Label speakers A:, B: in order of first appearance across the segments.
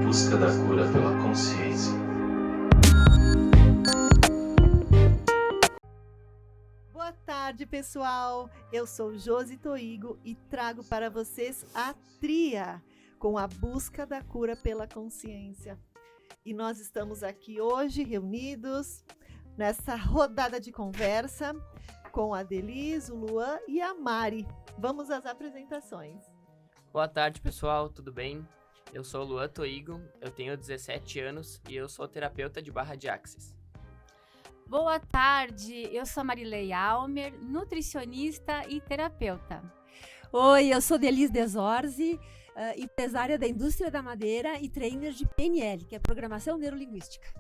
A: busca da cura pela consciência.
B: Boa tarde, pessoal! Eu sou Josi Toigo e trago para vocês a TRIA, com a busca da cura pela consciência. E nós estamos aqui hoje reunidos nessa rodada de conversa com a Denise, o Luan e a Mari. Vamos às apresentações.
C: Boa tarde, pessoal, tudo bem? Eu sou o Luan Toigo, eu tenho 17 anos e eu sou terapeuta de barra de axis.
D: Boa tarde, eu sou a Marilei Almer, nutricionista e terapeuta.
E: Oi, eu sou Denise Desorzi, empresária da indústria da madeira e trainer de PNL, que é Programação Neurolinguística.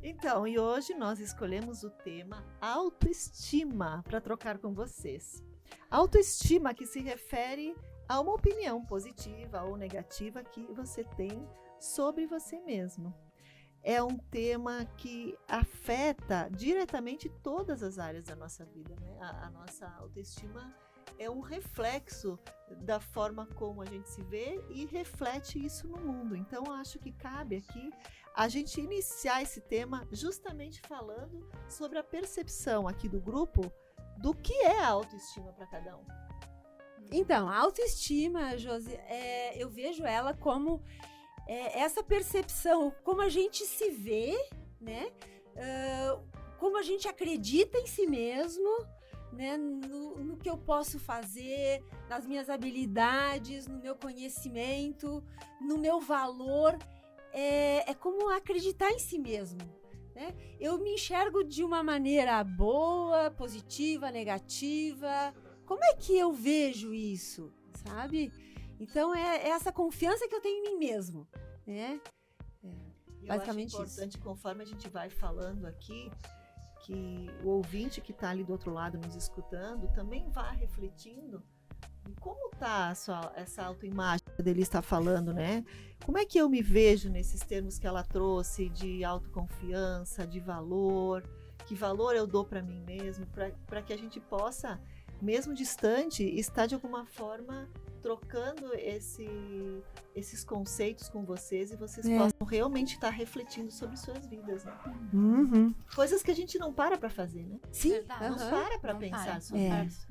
B: Então, e hoje nós escolhemos o tema autoestima para trocar com vocês. Autoestima que se refere a uma opinião positiva ou negativa que você tem sobre você mesmo. É um tema que afeta diretamente todas as áreas da nossa vida, né? A nossa autoestima é um reflexo da forma como a gente se vê e reflete isso no mundo. Então, acho que cabe aqui a gente iniciar esse tema justamente falando sobre a percepção aqui do grupo do que é a autoestima para cada um.
E: Então, a autoestima, Josi, eu vejo ela como essa percepção, como a gente se vê, né? Como a gente acredita em si mesmo, né? No que eu posso fazer, nas minhas habilidades, no meu conhecimento, no meu valor. É como acreditar em si mesmo, né? Eu me enxergo de uma maneira boa, positiva, negativa. Como é que eu vejo isso, sabe? Então, é essa confiança que eu tenho em mim mesmo, né? Basicamente
B: eu acho importante, isso. Conforme a gente vai falando aqui, que o ouvinte que está ali do outro lado nos escutando também vá refletindo em como está essa autoimagem que a Denise está falando, né? Como é que eu me vejo nesses termos que ela trouxe de autoconfiança, de valor, que valor eu dou para mim mesmo, para que a gente possa, mesmo distante, estar de alguma forma trocando esses conceitos com vocês e vocês possam realmente estar refletindo sobre suas vidas, né?
E: Uhum.
B: Coisas que a gente não para fazer, né?
E: Sim.
B: Não para pensar sobre isso.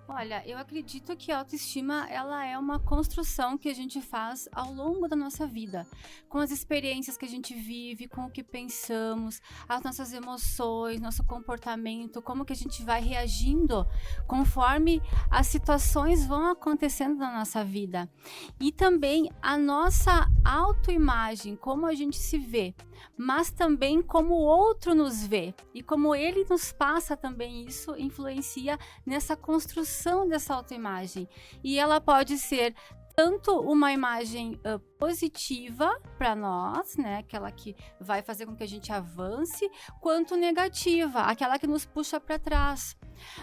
D: Olha, eu acredito que a autoestima, ela é uma construção que a gente faz ao longo da nossa vida, com as experiências que a gente vive, com o que pensamos, as nossas emoções, nosso comportamento, como que a gente vai reagindo conforme as situações vão acontecendo na nossa vida. E também a nossa autoimagem, como a gente se vê, mas também como o outro nos vê e como ele nos passa também, isso influencia nessa construção dessa autoimagem. E ela pode ser tanto uma imagem positiva para nós, né, aquela que vai fazer com que a gente avance, quanto negativa, aquela que nos puxa para trás.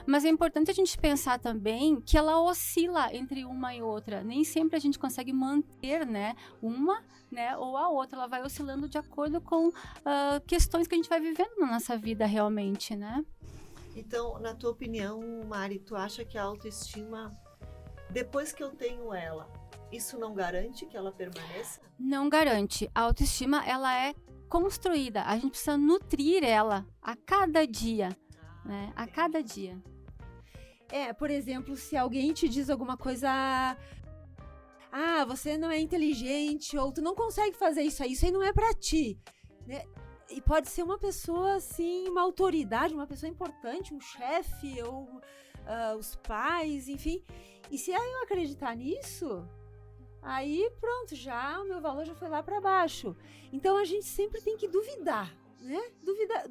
D: Mas é importante a gente pensar também que ela oscila entre uma e outra. Nem sempre a gente consegue manter, né, uma, né, ou a outra. Ela vai oscilando de acordo com questões que a gente vai vivendo na nossa vida realmente, né?
B: Então, na tua opinião, Mari, tu acha que a autoestima, depois que eu tenho ela, isso não garante que ela permaneça?
D: Não garante. A autoestima, ela é construída. A gente precisa nutrir ela a cada dia, né? A cada dia.
E: Por exemplo, se alguém te diz alguma coisa... você não é inteligente, ou tu não consegue fazer isso aí não é pra ti, né? E pode ser uma pessoa, assim, uma autoridade, uma pessoa importante, um chefe, ou os pais, enfim. E se eu acreditar nisso, aí pronto, o meu valor já foi lá para baixo. Então, a gente sempre tem que duvidar, né? Duvida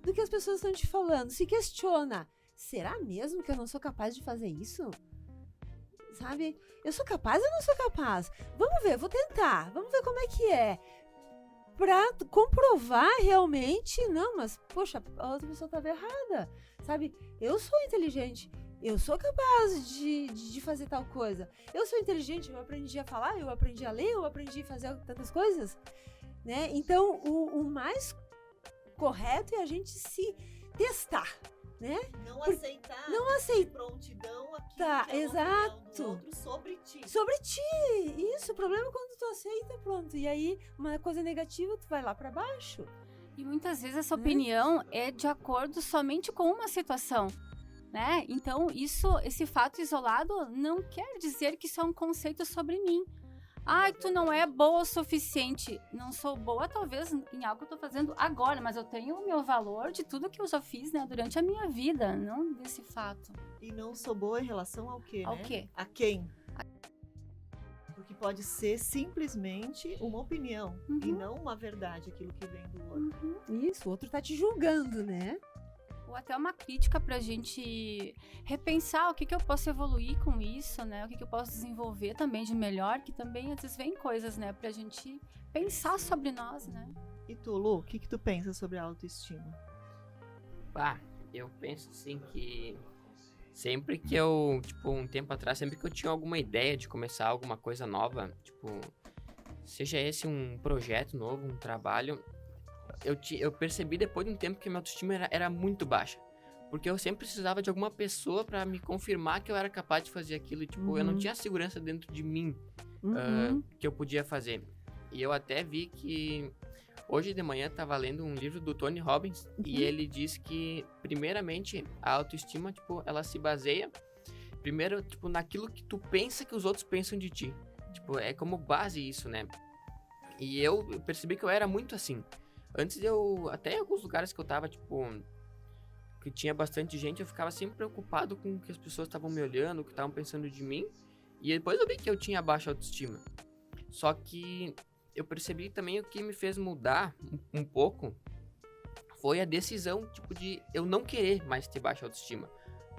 E: do que as pessoas estão te falando. Se questiona, será mesmo que eu não sou capaz de fazer isso? Sabe? Eu sou capaz ou não sou capaz? Vamos ver, vou tentar, vamos ver como é que é. Pra comprovar realmente, não, mas, poxa, a outra pessoa estava errada, sabe? Eu sou inteligente, eu sou capaz de fazer tal coisa. Eu sou inteligente, eu aprendi a falar, eu aprendi a ler, eu aprendi a fazer tantas coisas, né? Então, o mais correto é a gente se testar, né?
B: Não aceitar.
E: Não aceitar.
B: Prontidão aqui.
E: Tá,
B: que é
E: exato.
B: do outro sobre ti.
E: Sobre ti. Isso, o problema é quando tu aceita, pronto. E aí, uma coisa negativa, tu vai lá pra baixo.
D: E muitas vezes essa opinião é de acordo somente com uma situação, né? Então, esse fato isolado não quer dizer que isso é um conceito sobre mim. Ai, tu não é boa o suficiente. Não sou boa, talvez, em algo que eu tô fazendo agora, mas eu tenho o meu valor de tudo que eu já fiz, né, durante a minha vida, não desse fato.
B: E não sou boa em relação ao quê,
D: Ao
B: né?
D: quê?
B: A quem? Porque pode ser simplesmente uma opinião e não uma verdade, aquilo que vem do outro.
E: Isso, o outro tá te julgando, né?
D: Ou até uma crítica pra gente repensar o que eu posso evoluir com isso, né? O que eu posso desenvolver também de melhor, que também às vezes vem coisas, né? Pra gente pensar sobre nós, né?
B: E tu, Lu, o que tu pensa sobre a autoestima?
C: Eu penso assim que sempre que eu, um tempo atrás, sempre que eu tinha alguma ideia de começar alguma coisa nova, seja esse um projeto novo, um trabalho, eu percebi depois de um tempo que minha autoestima era muito baixa. Porque eu sempre precisava de alguma pessoa pra me confirmar que eu era capaz de fazer aquilo. Eu não tinha segurança dentro de mim que eu podia fazer. E eu até vi que hoje de manhã estava lendo um livro do Tony Robbins e ele diz que, primeiramente, a autoestima, ela se baseia, primeiro, naquilo que tu pensa que os outros pensam de ti. É como base isso, né? E eu percebi que eu era muito assim. Antes até em alguns lugares que eu tava, que tinha bastante gente, eu ficava sempre preocupado com o que as pessoas estavam me olhando, o que estavam pensando de mim. E depois eu vi que eu tinha baixa autoestima. Só que eu percebi também o que me fez mudar um pouco foi a decisão, de eu não querer mais ter baixa autoestima.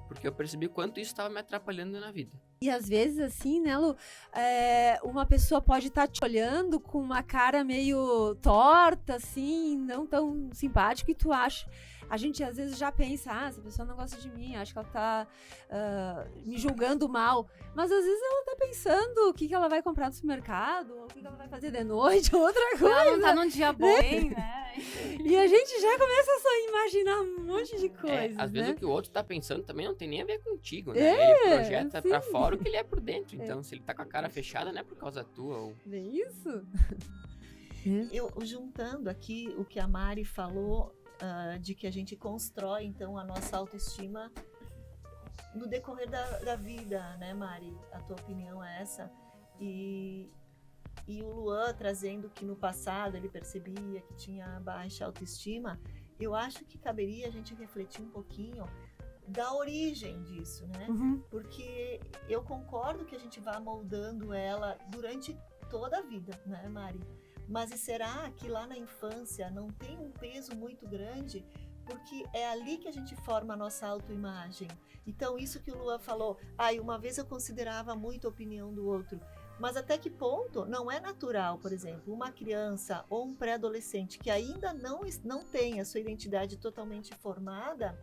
C: Porque eu percebi quanto isso estava me atrapalhando na vida.
E: E às vezes, assim, né, Lu, uma pessoa pode estar te olhando com uma cara meio torta, assim, não tão simpática, e tu acha... A gente às vezes já pensa, essa pessoa não gosta de mim, acho que ela tá me julgando mal. Mas às vezes ela tá pensando o que ela vai comprar no supermercado, ou o que ela vai fazer de noite, ou outra coisa.
D: Ela não tá num dia bom, né?
E: E a gente já começa a só imaginar um monte de coisas,
C: às vezes
E: né?
C: o que o outro tá pensando também não tem nem a ver contigo, né? Ele projeta pra fora o que ele é por dentro. Então, se ele tá com a cara fechada, não é por causa tua. Ou...
E: É isso?
B: Eu, juntando aqui o que a Mari falou, de que a gente constrói, então, a nossa autoestima no decorrer da vida, né, Mari? A tua opinião é essa? E o Luan trazendo que no passado ele percebia que tinha baixa autoestima, eu acho que caberia a gente refletir um pouquinho da origem disso, né? Porque eu concordo que a gente vá moldando ela durante toda a vida, né, Mari? Mas e será que lá na infância não tem um peso muito grande? Porque é ali que a gente forma a nossa autoimagem. Então, isso que o Luan falou, uma vez eu considerava muito a opinião do outro. Mas até que ponto não é natural, por exemplo, uma criança ou um pré-adolescente que ainda não tem a sua identidade totalmente formada,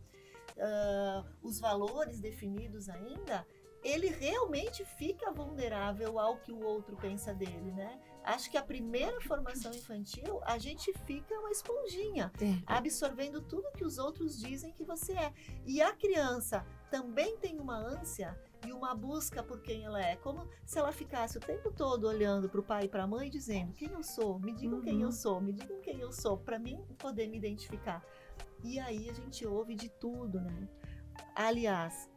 B: os valores definidos ainda, ele realmente fica vulnerável ao que o outro pensa dele, né? Acho que a primeira formação infantil, a gente fica uma esponjinha, absorvendo tudo que os outros dizem que você é. E a criança também tem uma ânsia e uma busca por quem ela é, como se ela ficasse o tempo todo olhando para o pai e para a mãe dizendo quem eu sou, me digam quem eu sou, me digam quem eu sou, para mim poder me identificar. E aí a gente ouve de tudo, né? Aliás,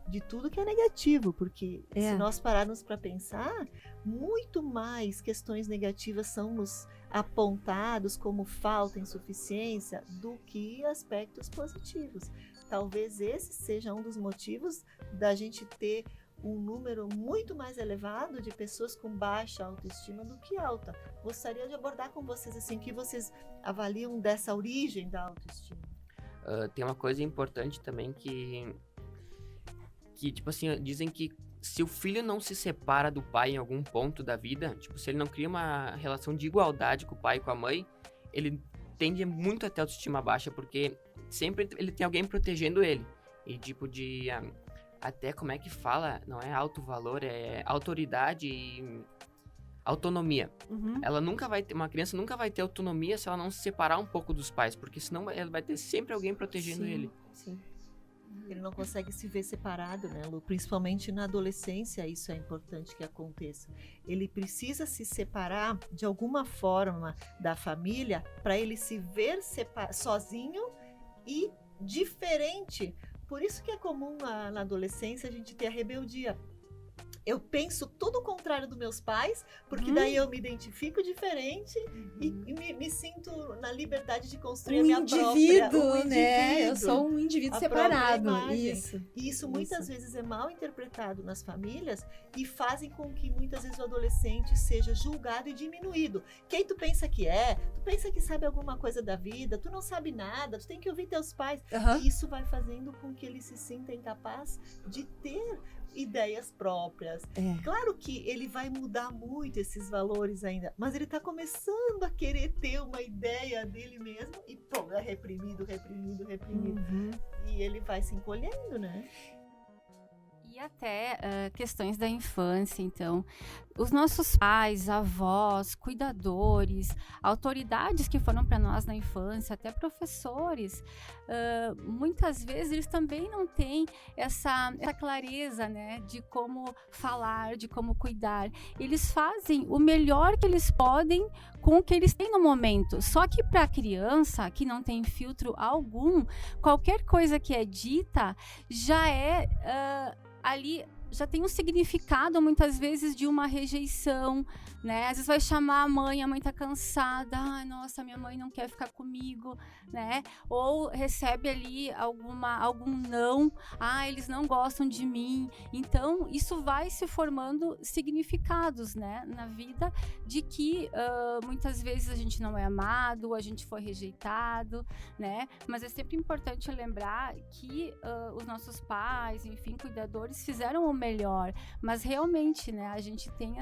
B: de tudo que é negativo, porque se nós pararmos para pensar, muito mais questões negativas são nos apontados como falta, insuficiência, do que aspectos positivos. Talvez esse seja um dos motivos da gente ter um número muito mais elevado de pessoas com baixa autoestima do que alta. Gostaria de abordar com vocês assim, que vocês avaliam dessa origem da autoestima.
C: Tem uma coisa importante também que dizem que se o filho não se separa do pai em algum ponto da vida, se ele não cria uma relação de igualdade com o pai e com a mãe, ele tende muito a ter autoestima baixa, porque sempre ele tem alguém protegendo ele. E até como é que fala, não é alto valor, é autoridade e autonomia. Uma criança nunca vai ter autonomia se ela não se separar um pouco dos pais, porque senão ela vai ter sempre alguém protegendo ele.
E: Sim.
B: Ele não consegue se ver separado, né, Lu? Principalmente na adolescência, isso é importante que aconteça. Ele precisa se separar de alguma forma da família para ele se ver sozinho e diferente. Por isso que é comum na adolescência a gente ter a rebeldia. Eu penso tudo o contrário dos meus pais, porque daí eu me identifico diferente e me sinto na liberdade de construir a minha própria...
E: né? Eu sou um indivíduo separado. Isso.
B: E isso muitas vezes é mal interpretado nas famílias e fazem com que muitas vezes o adolescente seja julgado e diminuído. Quem tu pensa que é? Tu pensa que sabe alguma coisa da vida? Tu não sabe nada, tu tem que ouvir teus pais. E isso vai fazendo com que ele se sinta incapaz de ter ideias próprias. Claro que ele vai mudar muito esses valores ainda, mas ele está começando a querer ter uma ideia dele mesmo e pô, é reprimido. E ele vai se encolhendo, né?
D: E até questões da infância, então, os nossos pais, avós, cuidadores, autoridades que foram para nós na infância, até professores, muitas vezes eles também não têm essa clareza, né, de como falar, de como cuidar. Eles fazem o melhor que eles podem com o que eles têm no momento. Só que para a criança, que não tem filtro algum, qualquer coisa que é dita já é... ali já tem um significado muitas vezes de uma rejeição, né? Às vezes vai chamar a mãe tá cansada, ai, nossa, minha mãe não quer ficar comigo, né? Ou recebe ali algum não, eles não gostam de mim. Então, isso vai se formando significados, né? Na vida de que muitas vezes a gente não é amado, a gente foi rejeitado, né? Mas é sempre importante lembrar que os nossos pais, enfim, cuidadores, fizeram o melhor, mas realmente, né, a gente tem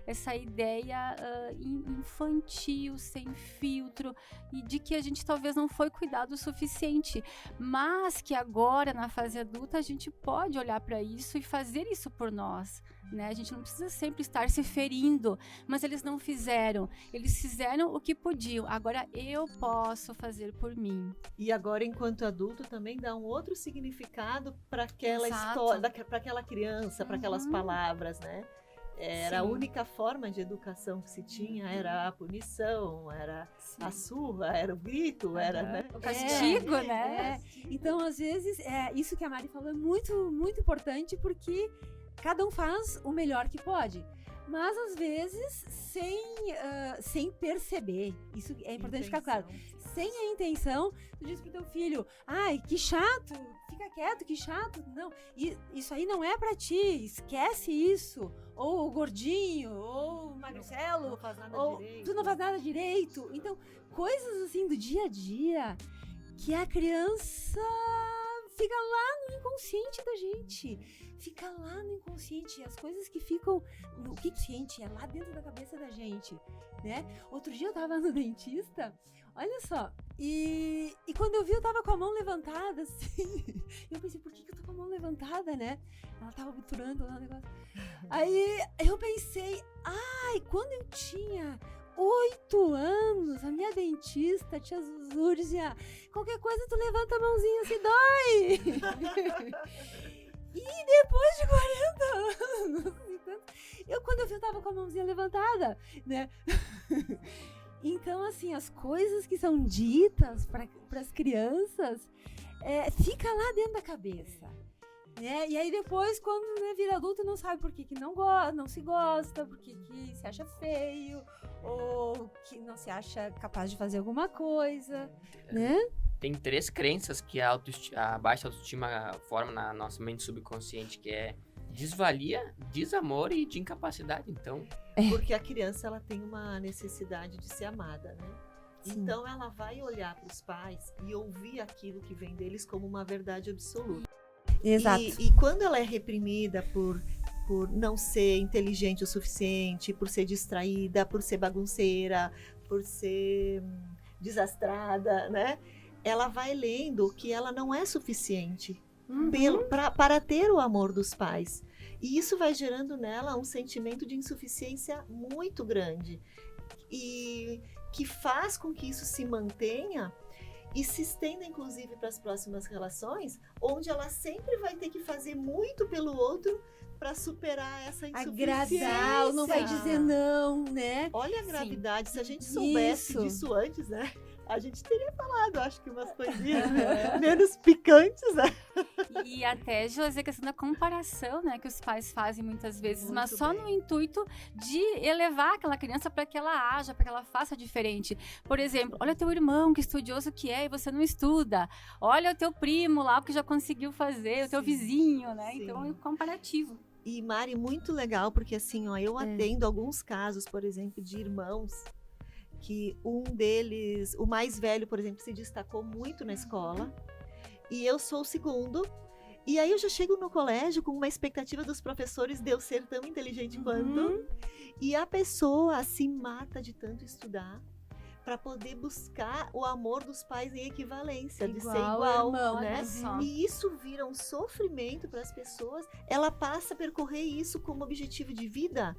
D: essa ideia infantil, sem filtro, e de que a gente talvez não foi cuidado o suficiente, mas que agora, na fase adulta, a gente pode olhar para isso e fazer isso por nós, né? A gente não precisa sempre estar se ferindo, mas eles não fizeram, eles fizeram o que podiam, agora eu posso fazer por mim.
B: E agora, enquanto adulto, também dá um outro significado para aquela história, para aquela criança, para aquelas palavras, né? Era a única forma de educação que se tinha, era a punição, era a surra, era o grito, era, né?
D: O castigo, né?
E: Então, às vezes, isso que a Mari falou é muito, muito importante, porque cada um faz o melhor que pode. Mas, às vezes, sem perceber. Isso é importante ficar claro. Sem a intenção, tu diz pro teu filho, ai, que chato, fica quieto, que chato. Não, isso aí não é pra ti, esquece isso. Ou o gordinho, ou o magricelo.
B: Não faz nada direito.
E: Tu não faz nada direito. Então, coisas assim do dia a dia que a criança fica lá no inconsciente da gente. Fica lá no inconsciente. As coisas que ficam no inconsciente, é lá dentro da cabeça da gente, né? Outro dia eu tava no dentista, olha só, e quando eu vi, eu tava com a mão levantada, assim. Eu pensei, por que eu tô com a mão levantada, né? Ela tava obturando lá o negócio. Aí eu pensei, quando eu tinha 8 anos, a minha dentista, tia Zuzu, dizia, qualquer coisa tu levanta a mãozinha se dói. E depois de 40 anos, quando eu vi, eu tava com a mãozinha levantada, né? Então, assim, as coisas que são ditas para as crianças, fica lá dentro da cabeça. Né? E aí depois, quando vira adulto, não sabe por que não se gosta, por que se acha feio, ou que não se acha capaz de fazer alguma coisa, né?
C: Tem 3 crenças que a baixa autoestima forma na nossa mente subconsciente, que é desvalia, desamor e de incapacidade, então...
B: Porque a criança, ela tem uma necessidade de ser amada, né? Sim. Então, ela vai olhar para os pais e ouvir aquilo que vem deles como uma verdade absoluta.
E: Exato.
B: E quando ela é reprimida por não ser inteligente o suficiente, por ser distraída, por ser bagunceira, por ser desastrada, né? Ela vai lendo que ela não é suficiente para ter o amor dos pais. E isso vai gerando nela um sentimento de insuficiência muito grande. E que faz com que isso se mantenha e se estendem, inclusive, para as próximas relações, onde ela sempre vai ter que fazer muito pelo outro para superar essa insuficiência.
E: Agradar, não vai dizer não, né?
B: Olha a
D: Sim.
B: gravidade, se a gente soubesse
E: Isso.
B: disso antes, né? A gente teria falado, acho que umas coisinhas menos picantes, né?
D: E até, Josi, a questão da comparação, né, que os pais fazem muitas vezes,
B: Muito
D: mas só
B: bem.
D: no intuito de elevar aquela criança para que ela haja, para que ela faça diferente. Por exemplo, olha teu irmão, que estudioso que é, e você não estuda. Olha o teu primo lá, que já conseguiu fazer, o teu
B: Sim,
D: vizinho, né?
B: sim.
D: Então, é um comparativo.
B: E, Mari, muito legal, porque assim, ó, eu atendo alguns casos, por exemplo, de irmãos, que um deles, o mais velho, por exemplo, se destacou muito na escola, e eu sou o segundo, e aí eu já chego no colégio com uma expectativa dos professores de eu ser tão inteligente quanto, e a pessoa se mata de tanto estudar para poder buscar o amor dos pais em equivalência, de ser
E: Igual
B: igual,
E: irmão,
B: né?
D: olha só.
B: E isso vira um sofrimento para as pessoas. Ela passa a percorrer isso como objetivo de vida.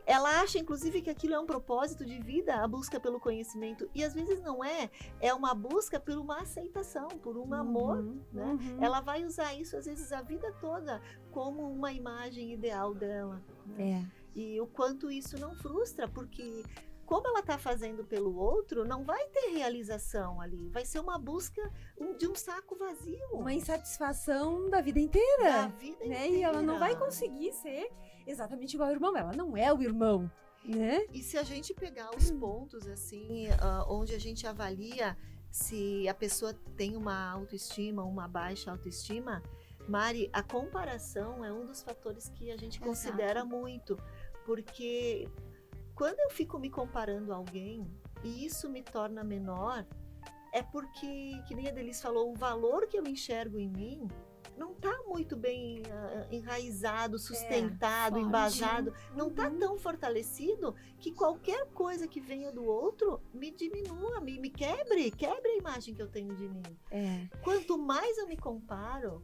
B: Ela acha, inclusive, que aquilo é um propósito de vida, a busca pelo conhecimento. E às vezes não é. É uma busca por uma aceitação, por um amor, né? Ela vai usar isso, às vezes, a vida toda como uma imagem ideal dela. Né? E o quanto isso não frustra, porque como ela está fazendo pelo outro, não vai ter realização ali. Vai ser uma busca de um saco vazio.
E: Uma insatisfação da vida inteira.
B: Da vida
E: Né?
B: inteira.
E: E ela não vai conseguir ser exatamente igual ao irmão. Ela não é o irmão, né?
B: E se a gente pegar os pontos, assim, onde a gente avalia se a pessoa tem uma autoestima ou uma baixa autoestima, Mari, a comparação é um dos fatores que a gente considera muito. Porque quando eu fico me comparando a alguém e isso me torna menor, é porque, que nem a Denise falou, o valor que eu enxergo em mim não está muito bem enraizado, sustentado,
D: forte.
B: embasado, não está tão fortalecido que qualquer coisa que venha do outro me diminua, me quebre a imagem que eu tenho de mim. Quanto mais eu me comparo,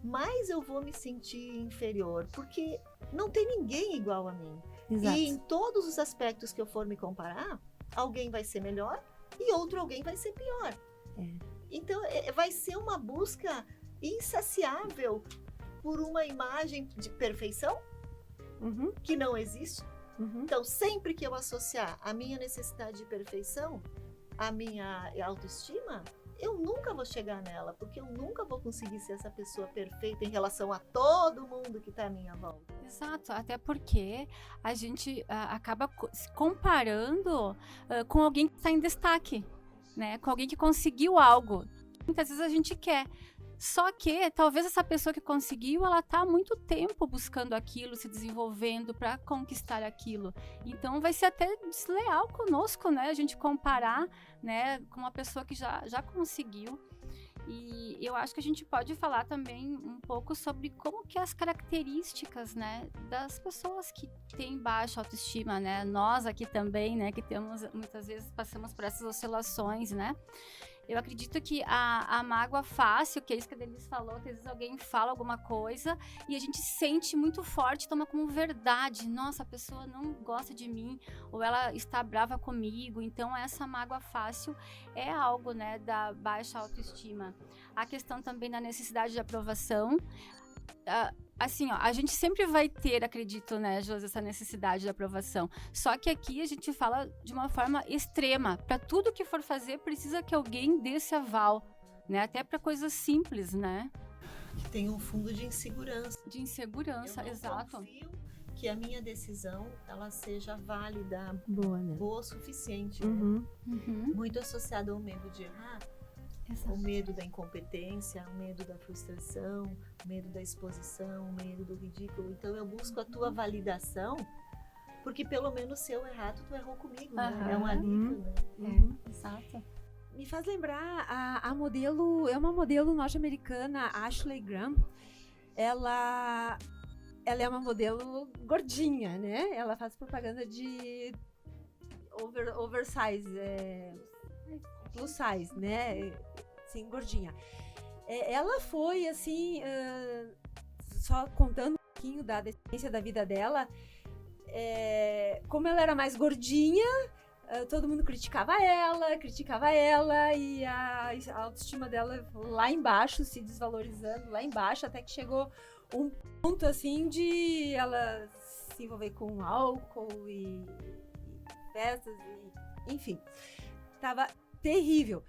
B: mais eu vou me sentir inferior, porque não tem ninguém igual a mim.
E: Exato.
B: E em todos os aspectos que eu for me comparar, alguém vai ser melhor e outro alguém vai ser pior. Então, vai ser uma busca insaciável por uma imagem de perfeição que não existe. Então, sempre que eu associar a minha necessidade de perfeição à minha autoestima, eu nunca vou chegar nela, porque eu nunca vou conseguir ser essa pessoa perfeita em relação a todo mundo que está à minha volta.
D: Exato, até porque a gente acaba se comparando com alguém que está em destaque, né? Com alguém que conseguiu algo. Muitas vezes a gente quer. Só que talvez essa pessoa que conseguiu, ela tá há muito tempo buscando aquilo, se desenvolvendo para conquistar aquilo. Então vai ser até desleal conosco, né? A gente comparar, né, com uma pessoa que já conseguiu. E eu acho que a gente pode falar também um pouco sobre como que as características, né, das pessoas que têm baixa autoestima, né? Nós aqui também, né, que temos, muitas vezes passamos por essas oscilações, né? Eu acredito que a mágoa fácil, que é isso que a Denise falou, que às vezes alguém fala alguma coisa e a gente sente muito forte, toma como verdade. Nossa, a pessoa não gosta de mim ou ela está brava comigo. Então, essa mágoa fácil é algo, né, da baixa autoestima. A questão também da necessidade de aprovação. Assim, ó, a gente sempre vai ter, acredito, né, Josi, essa necessidade de aprovação. Só que aqui a gente fala de uma forma extrema. Para tudo que for fazer, precisa que alguém dê esse aval, né? Até para coisas simples, né?
B: Que tem um fundo de insegurança.
D: De insegurança,
B: Eu não
D: exato.
B: confio que a minha decisão ela seja válida,
E: Boa, né?
B: boa o suficiente. Né? Muito associado ao medo de errar. O medo da incompetência, o medo da frustração, o medo da exposição, o medo do ridículo. Então eu busco a tua validação, porque pelo menos se eu errar, tu errou comigo, né? É um alívio, né?
D: Exato.
E: Me faz lembrar a modelo, é uma modelo norte-americana, Ashley Graham. Ela é uma modelo gordinha, né? Ela faz propaganda de oversize, plus size, né? Assim, gordinha. Ela foi, assim, só contando um pouquinho da experiência da vida dela, como ela era mais gordinha, todo mundo criticava ela, e a autoestima dela lá embaixo, se desvalorizando lá embaixo, até que chegou um ponto, assim, de ela se envolver com álcool e festas, enfim. Tava terrível.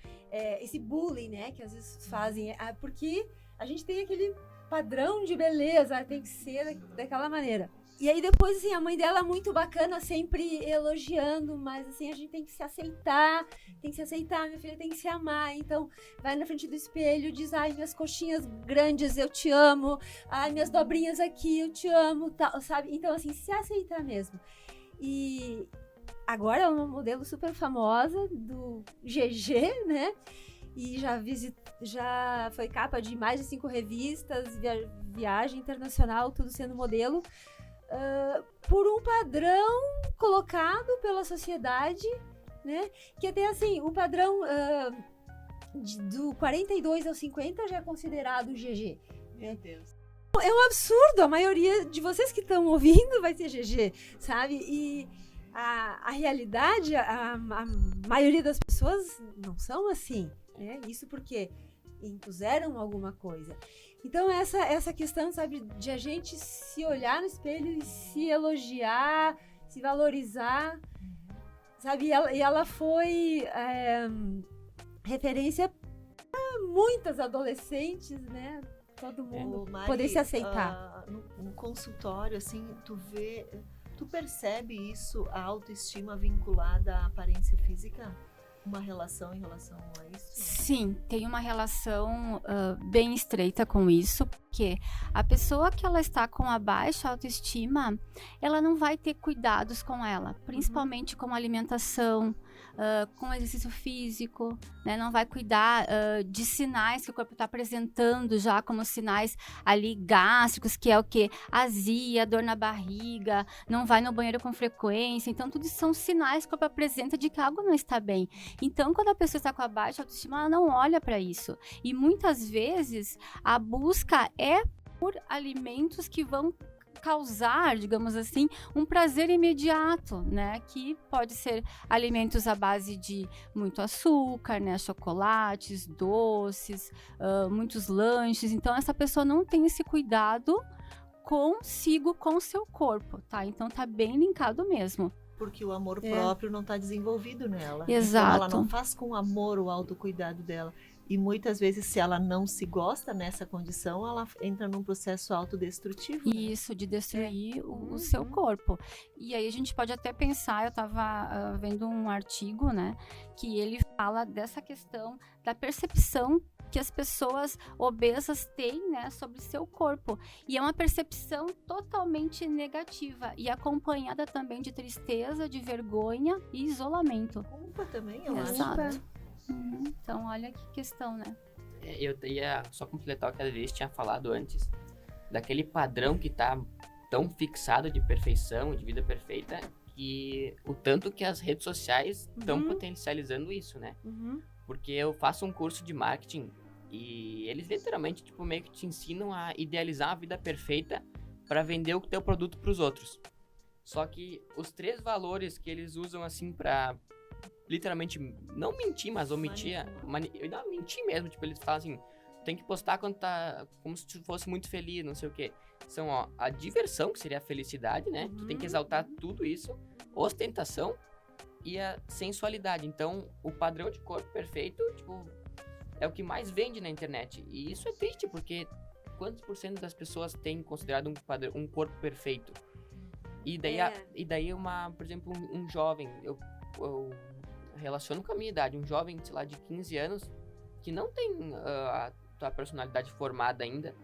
E: Esse bullying, né, que às vezes fazem, porque a gente tem aquele padrão de beleza, tem que ser daquela maneira. E aí depois, assim, a mãe dela muito bacana, sempre elogiando, mas assim, a gente tem que se aceitar, minha filha tem que se amar. Então, vai na frente do espelho, diz, ai, minhas coxinhas grandes, eu te amo, ai, minhas dobrinhas aqui, eu te amo, tal, sabe? Então, assim, se aceitar mesmo. E agora ela é uma modelo super famosa do GG, né? E já foi capa de mais de 5 revistas, viagem internacional, tudo sendo modelo. Por um padrão colocado pela sociedade, né? Que até assim, o padrão do 42 ao 50 já é considerado GG.
B: Meu Deus.
E: É um absurdo, a maioria de vocês que estão ouvindo vai ser GG, sabe? E a realidade, a maioria das pessoas não são assim, né? Isso porque impuseram alguma coisa. Então, essa questão, sabe, de a gente se olhar no espelho e se elogiar, se valorizar, sabe? E ela foi referência para muitas adolescentes, né? Todo mundo
B: Mari,
E: poder se aceitar.
B: No consultório, assim, tu percebe isso, a autoestima vinculada à aparência física? Uma relação em relação a isso?
D: Sim, tem uma relação bem estreita com isso, porque a pessoa que ela está com a baixa autoestima, ela não vai ter cuidados com ela, principalmente com alimentação, com exercício físico, né? Não vai cuidar de sinais que o corpo está apresentando já como sinais ali gástricos, que é o quê? Azia, dor na barriga, não vai no banheiro com frequência. Então, tudo isso são sinais que o corpo apresenta de que algo não está bem. Então, quando a pessoa está com a baixa autoestima, ela não olha para isso. E muitas vezes, a busca é por alimentos que vão causar, digamos assim, um prazer imediato, né? Que pode ser alimentos à base de muito açúcar, né? Chocolates, doces, muitos lanches. Então, essa pessoa não tem esse cuidado consigo, com o seu corpo, tá? Então, tá bem linkado mesmo.
B: Porque o amor próprio não está desenvolvido nela.
D: Exato.
B: Então, ela não faz com amor o autocuidado dela. E muitas vezes, se ela não se gosta nessa condição, ela entra num processo autodestrutivo. Né?
D: Isso, de destruir o seu corpo. E aí a gente pode até pensar, eu estava vendo um artigo, né, que ele fala dessa questão da percepção que as pessoas obesas têm, né, sobre seu corpo. E é uma percepção totalmente negativa e acompanhada também de tristeza, de vergonha e isolamento.
B: Culpa também, eu
D: Exato.
B: acho.
D: Então, olha que questão, né?
C: Eu ia só completar o que a Liz tinha falado antes, daquele padrão que tá tão fixado de perfeição, de vida perfeita, que o tanto que as redes sociais estão potencializando isso, né? Porque eu faço um curso de marketing e eles literalmente, tipo, meio que te ensinam a idealizar a vida perfeita para vender o teu produto para os outros. Só que os 3 valores que eles usam, assim, para literalmente não mentir, mas omitir, mentir mesmo, tipo, eles falam assim, tem que postar quando tá, como se tu fosse muito feliz, não sei o quê. São, ó, a diversão, que seria a felicidade, né? Tu tem que exaltar tudo isso, ostentação e a sensualidade. Então, o padrão de corpo perfeito, tipo, é o que mais vende na internet. E isso é triste, porque quantos % das pessoas têm considerado um corpo perfeito? E daí por exemplo, um jovem, eu relaciono com a minha idade, um jovem, sei lá, de 15 anos, que não tem a tua personalidade formada ainda,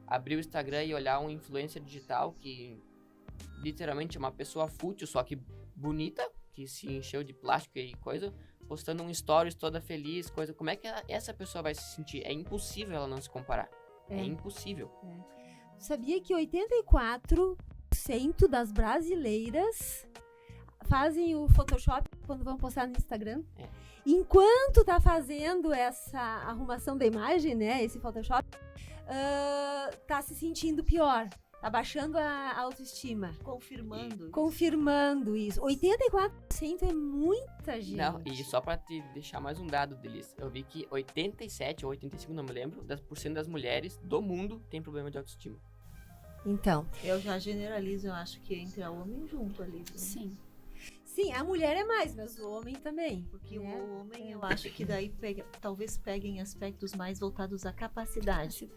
C: abrir o Instagram e olhar um influencer digital que literalmente é uma pessoa fútil, só que bonita, que se encheu de plástico e coisa, postando um stories toda feliz, coisa, como é que essa pessoa vai se sentir? É impossível ela não se comparar. É impossível.
E: Sabia que 84% das brasileiras fazem o Photoshop quando vão postar no Instagram? Enquanto tá fazendo essa arrumação da imagem, né, esse Photoshop, tá se sentindo pior. Tá baixando a autoestima.
B: Confirmando.
E: Isso. 84% é muita gente.
C: Não, e só pra te deixar mais um dado, Delis, eu vi que 87 ou 85, não me lembro, por cento das mulheres do mundo tem problema de autoestima.
E: Então.
B: Eu já generalizo, eu acho que entra homem junto ali. Né?
D: Sim.
E: Sim, a mulher é mais, mas o homem também.
B: Porque
E: né?
B: o homem, eu acho que daí talvez peguem aspectos mais voltados à capacidade.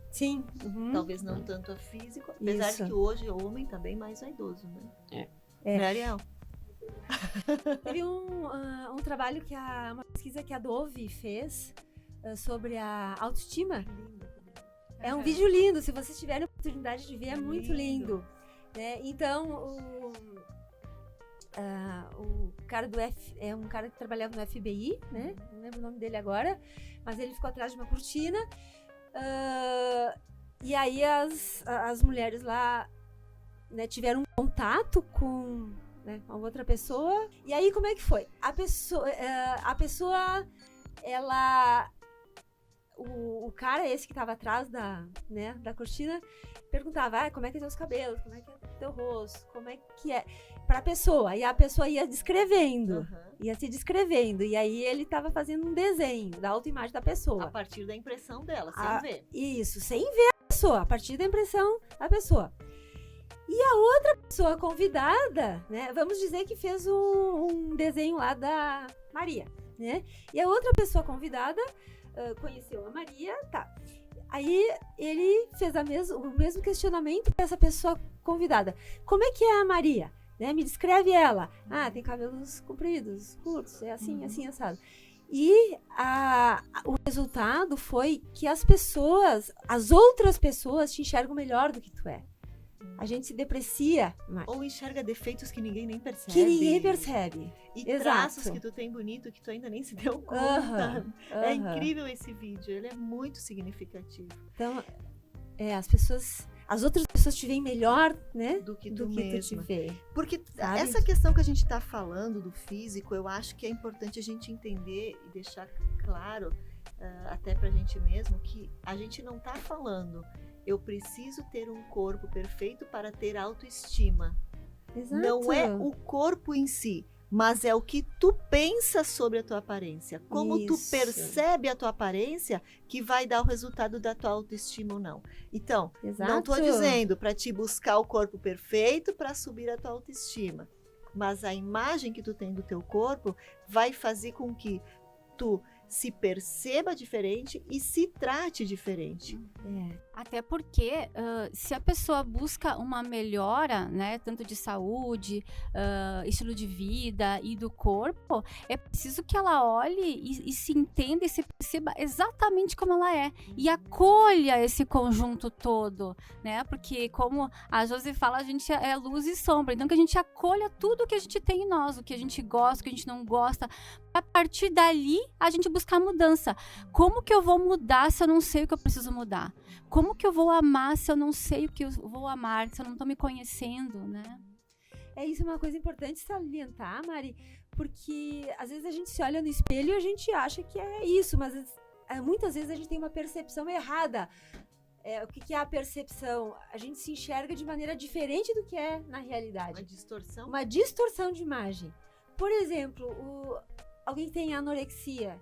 E: Sim. Uhum.
B: Talvez não tanto a físico, apesar de que hoje o homem tá bem mais vaidoso, né? Né, Ariel?
E: Teve um trabalho uma pesquisa que a Dove fez sobre a autoestima. É um vídeo lindo, se vocês tiverem a oportunidade de ver, é muito lindo. Né? Então, o cara é um cara que trabalhava no FBI, né? Não lembro o nome dele agora, mas ele ficou atrás de uma cortina. E aí as mulheres lá, né, tiveram um contato com, né, uma outra pessoa. E aí como é que foi? A pessoa ela... O cara esse que estava atrás da cortina perguntava, como é que é teus cabelos, como é que é teu rosto, como é que é, pra pessoa, e a pessoa ia descrevendo, ia se descrevendo, e aí ele estava fazendo um desenho da autoimagem da pessoa.
B: A partir da impressão dela, sem ver.
E: Isso, sem ver a pessoa, a partir da impressão da pessoa. E a outra pessoa convidada, né, vamos dizer que fez um desenho lá da Maria, né, e a outra pessoa convidada conheceu a Maria, tá. Aí ele fez o mesmo questionamento para essa pessoa convidada. Como é que é a Maria? Né? Me descreve ela. Tem cabelos compridos, curtos, é assim, assim, assado. E o resultado foi que as outras pessoas te enxergam melhor do que tu é. A gente se deprecia mais.
B: Ou enxerga defeitos que ninguém nem percebe. E
E: Exato.
B: traços que tu tem bonito que tu ainda nem se deu conta. É incrível esse vídeo, ele é muito significativo.
E: Então, as outras pessoas te veem melhor, né?
B: Do que
E: tu te vê.
B: Porque
E: sabe?
B: Essa questão que a gente está falando do físico, eu acho que é importante a gente entender e deixar claro, até pra gente mesmo, que a gente não tá falando eu preciso ter um corpo perfeito para ter autoestima.
E: Exato.
B: Não é o corpo em si, mas é o que tu pensa sobre a tua aparência. Como tu percebe a tua aparência que vai dar o resultado da tua autoestima ou não. Então, não estou dizendo para te buscar o corpo perfeito para subir a tua autoestima. Mas a imagem que tu tem do teu corpo vai fazer com que tu se perceba diferente e se trate diferente.
D: Até porque, se a pessoa busca uma melhora, né, tanto de saúde, estilo de vida e do corpo, é preciso que ela olhe e se entenda e se perceba exatamente como ela é. E acolha esse conjunto todo, né? Porque, como a Josi fala, a gente é luz e sombra. Então, que a gente acolha tudo que a gente tem em nós, o que a gente gosta, o que a gente não gosta. A partir dali, a gente buscar mudança. Como que eu vou mudar se eu não sei o que eu preciso mudar? Como que eu vou amar se eu não sei o que eu vou amar, se eu não estou me conhecendo, né?
E: Isso é uma coisa importante salientar, Mari, porque às vezes a gente se olha no espelho e a gente acha que é isso, mas muitas vezes a gente tem uma percepção errada. O que é a percepção? A gente se enxerga de maneira diferente do que é na realidade.
B: Uma distorção?
E: Uma distorção de imagem. Por exemplo, alguém que tem anorexia,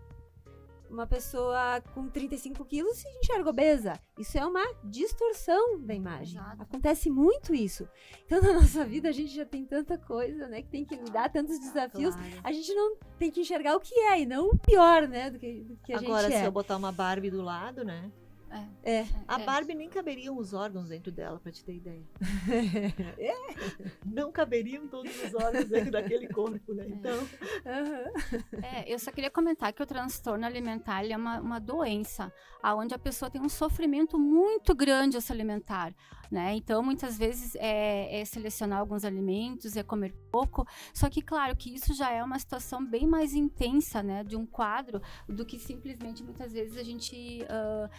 E: uma pessoa com 35 quilos se enxerga obesa. Isso é uma distorção da imagem.
D: Exato.
E: Acontece muito isso. Então, na nossa vida, a gente já tem tanta coisa, né? Que tem que lidar, tantos desafios.
B: Claro.
E: A gente não tem que enxergar o que é, e não o pior, né? Do que a gente é.
B: Agora, se eu botar uma Barbie do lado, né? A
D: É.
B: Barbie nem caberiam os órgãos dentro dela, pra te ter ideia. Não caberiam todos os órgãos dentro daquele corpo, né? Então...
D: Eu só queria comentar que o transtorno alimentar ele é uma doença, onde a pessoa tem um sofrimento muito grande ao se alimentar, né? Então, muitas vezes é selecionar alguns alimentos, é comer pouco, só que, claro, que isso já é uma situação bem mais intensa, né? De um quadro, do que simplesmente, muitas vezes, a gente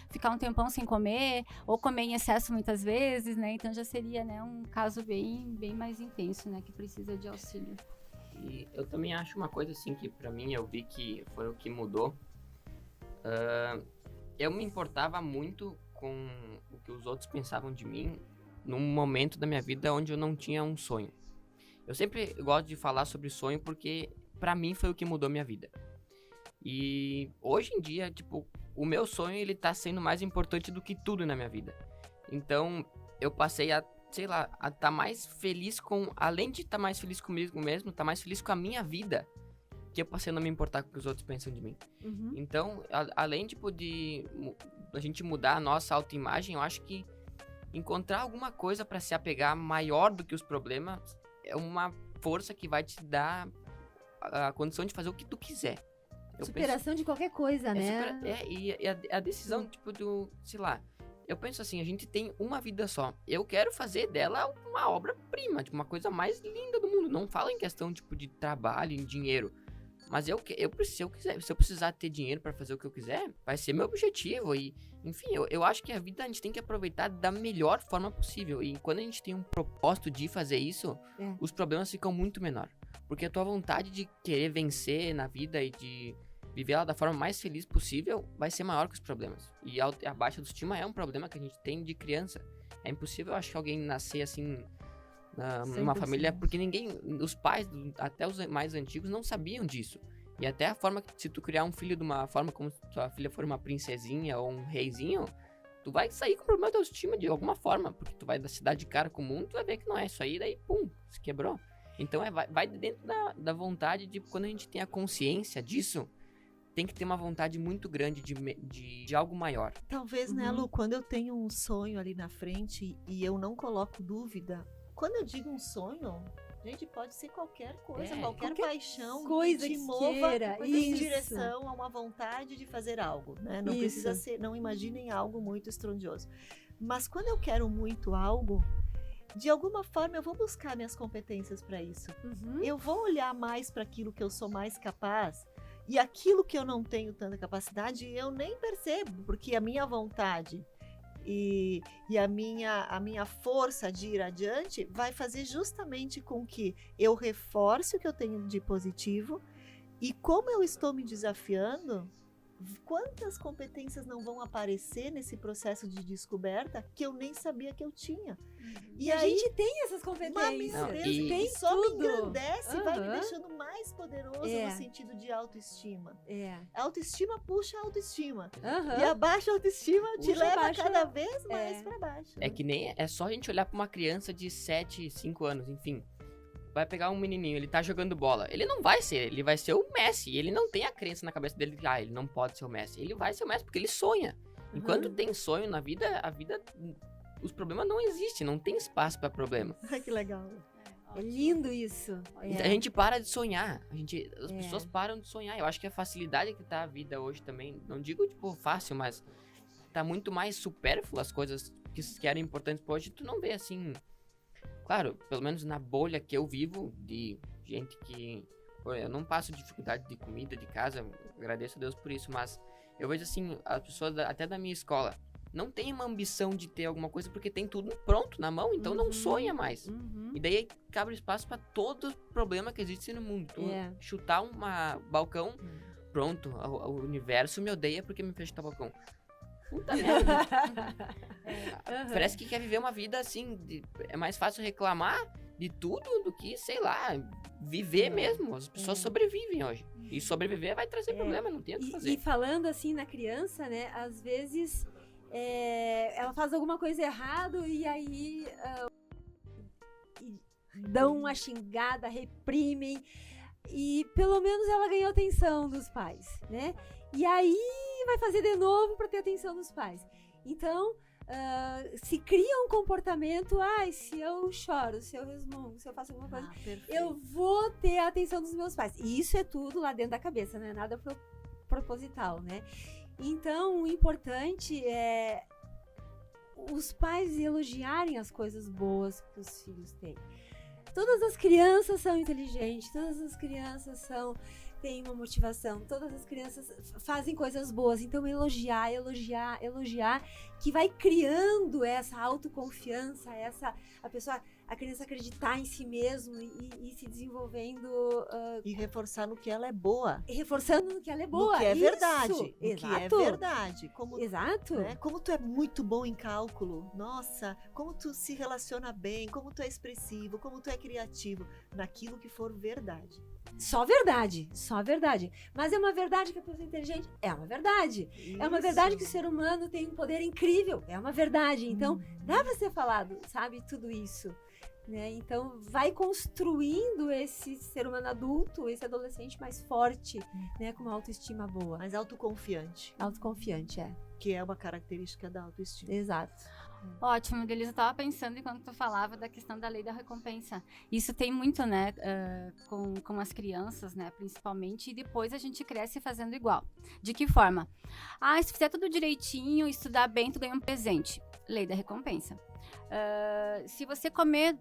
D: ficar um tempão sem comer, ou comer em excesso muitas vezes, né? Então, já seria, né, um caso bem mais intenso, né? Que precisa de auxílio.
C: E eu também acho uma coisa assim que pra mim eu vi que foi o que mudou. Eu me importava muito com o que os outros pensavam de mim num momento da minha vida onde eu não tinha um sonho. Eu sempre gosto de falar sobre sonho porque pra mim foi o que mudou minha vida. E hoje em dia, tipo, o meu sonho ele tá sendo mais importante do que tudo na minha vida. Então, eu passei a, sei lá, a tá mais feliz com, além de estar mais feliz comigo mesmo, tá mais feliz com a minha vida, que eu passei a não me importar com o que os outros pensam de mim.
E: Uhum.
C: Então, além, tipo, de a gente mudar a nossa autoimagem, eu acho que encontrar alguma coisa pra se apegar maior do que os problemas é uma força que vai te dar a condição de fazer o que tu quiser. Eu
E: Superação de qualquer coisa, né?
C: e a decisão, tipo, do, sei lá, eu penso assim, a gente tem uma vida só. Eu quero fazer dela uma obra-prima, tipo, uma coisa mais linda do mundo. Não falo em questão, tipo, de trabalho, em dinheiro. Mas se eu precisar ter dinheiro pra fazer o que eu quiser, vai ser meu objetivo. E, enfim, eu acho que a vida a gente tem que aproveitar da melhor forma possível. E quando a gente tem um propósito de fazer isso, os problemas ficam muito menor. Porque a tua vontade de querer vencer na vida e de viver ela da forma mais feliz possível vai ser maior que os problemas. E a baixa autoestima é um problema que a gente tem de criança. É impossível, eu acho, que alguém nascer assim numa
E: 100%.
C: família, porque os pais, até os mais antigos, não sabiam disso. E até a forma que, se tu criar um filho de uma forma como se tua filha for uma princesinha ou um reizinho, tu vai sair com problema de autoestima de alguma forma, porque tu vai se dar de cara com o mundo, tu vai ver que não é isso aí, daí pum, se quebrou. Então vai dentro da vontade de, quando a gente tem a consciência disso, tem que ter uma vontade muito grande de algo maior.
B: Talvez, né, Lu, quando eu tenho um sonho ali na frente e eu não coloco dúvida, quando eu digo um sonho, gente, pode ser qualquer coisa, qualquer paixão
E: coisa
B: que te
E: que
B: mova
E: queira,
B: em
E: isso.
B: direção a uma vontade de fazer algo, né? Não precisa ser, não imaginem algo muito estrondoso. Mas quando eu quero muito algo, de alguma forma eu vou buscar minhas competências para isso.
E: Uhum.
B: Eu vou olhar mais para aquilo que eu sou mais capaz. E aquilo que eu não tenho tanta capacidade, eu nem percebo, porque a minha vontade e a minha força de ir adiante vai fazer justamente com que eu reforce o que eu tenho de positivo. E como eu estou me desafiando, quantas competências não vão aparecer nesse processo de descoberta que eu nem sabia que eu tinha.
E: E a gente tem essas competências.
C: Não,
B: E só me engrandece e vai me
E: Aham.
B: deixando mais poderoso no sentido de autoestima. A autoestima puxa a autoestima.
E: Aham.
B: E a baixa autoestima te
E: Puxa
B: leva
E: abaixo,
B: cada vez mais pra baixo.
C: É que nem, é só a gente olhar pra uma criança de 7, 5 anos, enfim. Vai pegar um menininho, ele tá jogando bola. Ele não vai ser, ele vai ser o Messi. Ele não tem a crença na cabeça dele que, ele não pode ser o Messi. Ele vai ser o Messi porque ele sonha. Enquanto tem sonho na vida, os problemas não existem, não tem espaço pra problema.
B: Ai, que legal.
E: É lindo isso.
C: A gente para de sonhar. As pessoas param de sonhar. Eu acho que a facilidade que tá a vida hoje também, não digo tipo fácil, mas tá muito mais supérfluo as coisas que eram importantes pra hoje. Tu não vê assim. Claro, pelo menos na bolha que eu vivo, de gente que... Pô, eu não passo dificuldade de comida, de casa, agradeço a Deus por isso, mas eu vejo assim, as pessoas até da minha escola não tem uma ambição de ter alguma coisa porque tem tudo pronto na mão, então não sonha mais. E daí cabe espaço pra todo problema que existe no mundo. Tu chutar um balcão, pronto, o universo me odeia porque me fez chutar balcão. Puta merda. Parece que quer viver uma vida assim, é mais fácil reclamar de tudo do que, sei lá, viver mesmo. As pessoas sobrevivem hoje. E sobreviver vai trazer problema, não tem o que fazer.
E: E falando assim na criança, né, às vezes ela faz alguma coisa errado e aí dão uma xingada, reprimem. E pelo menos ela ganhou atenção dos pais, né? E aí vai fazer de novo para ter atenção dos pais. Então, se cria um comportamento, se eu choro, se eu resmungo, se eu faço alguma coisa, eu vou ter a atenção dos meus pais. E isso é tudo lá dentro da cabeça, não é nada proposital, né? Então, o importante é os pais elogiarem as coisas boas que os filhos têm. Todas as crianças são inteligentes, todas as crianças são têm uma motivação, todas as crianças fazem coisas boas. Então, elogiar, que vai criando essa autoconfiança, a criança acreditar em si mesmo e se desenvolvendo.
B: E reforçar no que ela é boa.
E: Reforçando no que ela é boa.
B: No que é
E: Isso.
B: verdade. No
E: Exato.
B: que é verdade. Como,
E: Exato.
B: né, como tu é muito bom em cálculo. Nossa, como tu se relaciona bem, como tu é expressivo, como tu é criativo. Naquilo que for verdade.
E: Só verdade. Mas é uma verdade que a pessoa é inteligente? É uma verdade. É uma verdade que o ser humano tem um poder incrível? É uma verdade. Então, dá pra ser falado, sabe? Tudo isso. Né? Então, vai construindo esse ser humano adulto, esse adolescente mais forte, né? Com uma autoestima boa.
B: Mais autoconfiante.
E: Autoconfiante,
B: Que é uma característica da autoestima.
E: Exato.
D: Ótimo, Delisa, eu tava pensando enquanto tu falava da questão da lei da recompensa. Isso tem muito, né, com as crianças, né, principalmente, e depois a gente cresce fazendo igual. De que forma? Se fizer tudo direitinho, estudar bem, tu ganha um presente. Lei da recompensa. Se você comer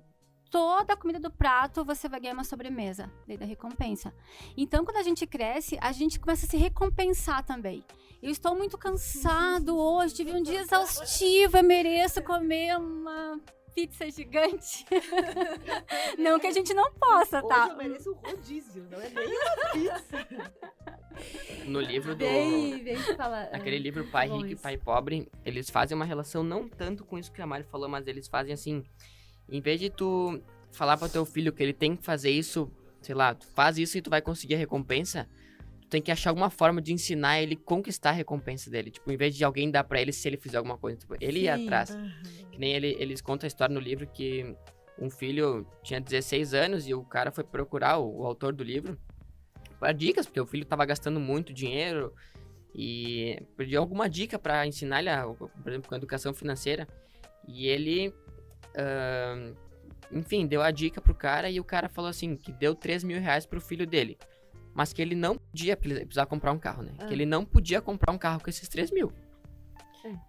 D: toda a comida do prato, você vai ganhar uma sobremesa. Lei da recompensa. Então, quando a gente cresce, a gente começa a se recompensar também. Eu estou muito cansado hoje, tive um dia exaustivo, eu mereço comer uma pizza gigante. Não que a gente não possa, tá?
B: Hoje eu mereço um rodízio, não é nem uma pizza.
C: No livro do... Aquele livro Pai Rico e Pai Pobre, eles fazem uma relação não tanto com isso que a Mari falou, mas eles fazem assim, em vez de tu falar para teu filho que ele tem que fazer isso, sei lá, tu faz isso e tu vai conseguir a recompensa, tu tem que achar alguma forma de ensinar ele conquistar a recompensa dele. Tipo, em vez de alguém dar pra ele se ele fizer alguma coisa, tipo, ele ir atrás. Que nem eles contam a história no livro que um filho tinha 16 anos e o cara foi procurar o autor do livro para dicas, porque o filho tava gastando muito dinheiro e pediu alguma dica para ensinar ele, por exemplo, com a educação financeira. E ele, enfim, deu a dica pro cara e o cara falou assim, que deu 3 mil reais pro filho dele. Mas que ele não podia precisar comprar um carro, né? Que ele não podia comprar um carro com esses 3 mil.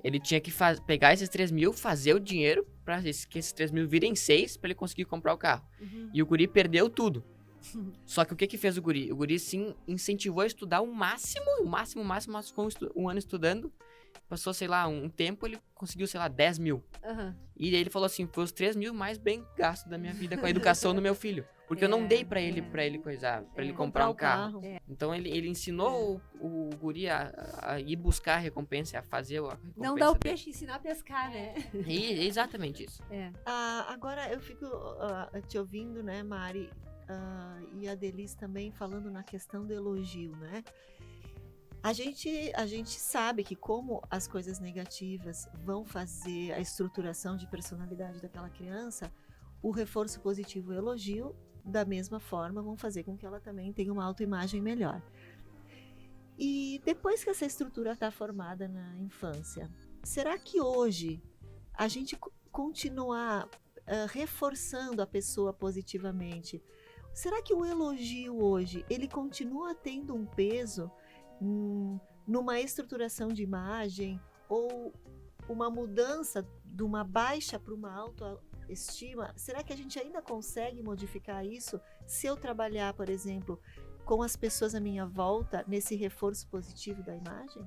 C: Ele tinha que pegar esses 3 mil, fazer o dinheiro pra que esses 3 mil virem 6 pra ele conseguir comprar o carro. E o guri perdeu tudo. Só que o que fez o guri? O guri sim incentivou a estudar o máximo, ficou um ano estudando. Passou, sei lá, um tempo, ele conseguiu, sei lá, 10 mil. E aí ele falou assim, foi os 3 mil mais bem gastos da minha vida com a educação do meu filho. Porque eu não dei pra ele coisar, pra ele comprar um carro. Então ele ensinou o guri a ir buscar a recompensa, a fazer a recompensa.
E: Não dá o peixe, ensinar a pescar, né?
C: E exatamente isso.
B: Agora eu fico te ouvindo, né, Mari, e a Delise também falando na questão do elogio, né? A gente sabe que como as coisas negativas vão fazer a estruturação de personalidade daquela criança, o reforço positivo e o elogio, da mesma forma, vão fazer com que ela também tenha uma autoimagem melhor. E depois que essa estrutura está formada na infância, será que hoje a gente continuar reforçando a pessoa positivamente, será que o elogio hoje, ele continua tendo um peso numa estruturação de imagem ou uma mudança de uma baixa para uma autoestima? Será que a gente ainda consegue modificar isso se eu trabalhar, por exemplo, com as pessoas à minha volta nesse reforço positivo da imagem?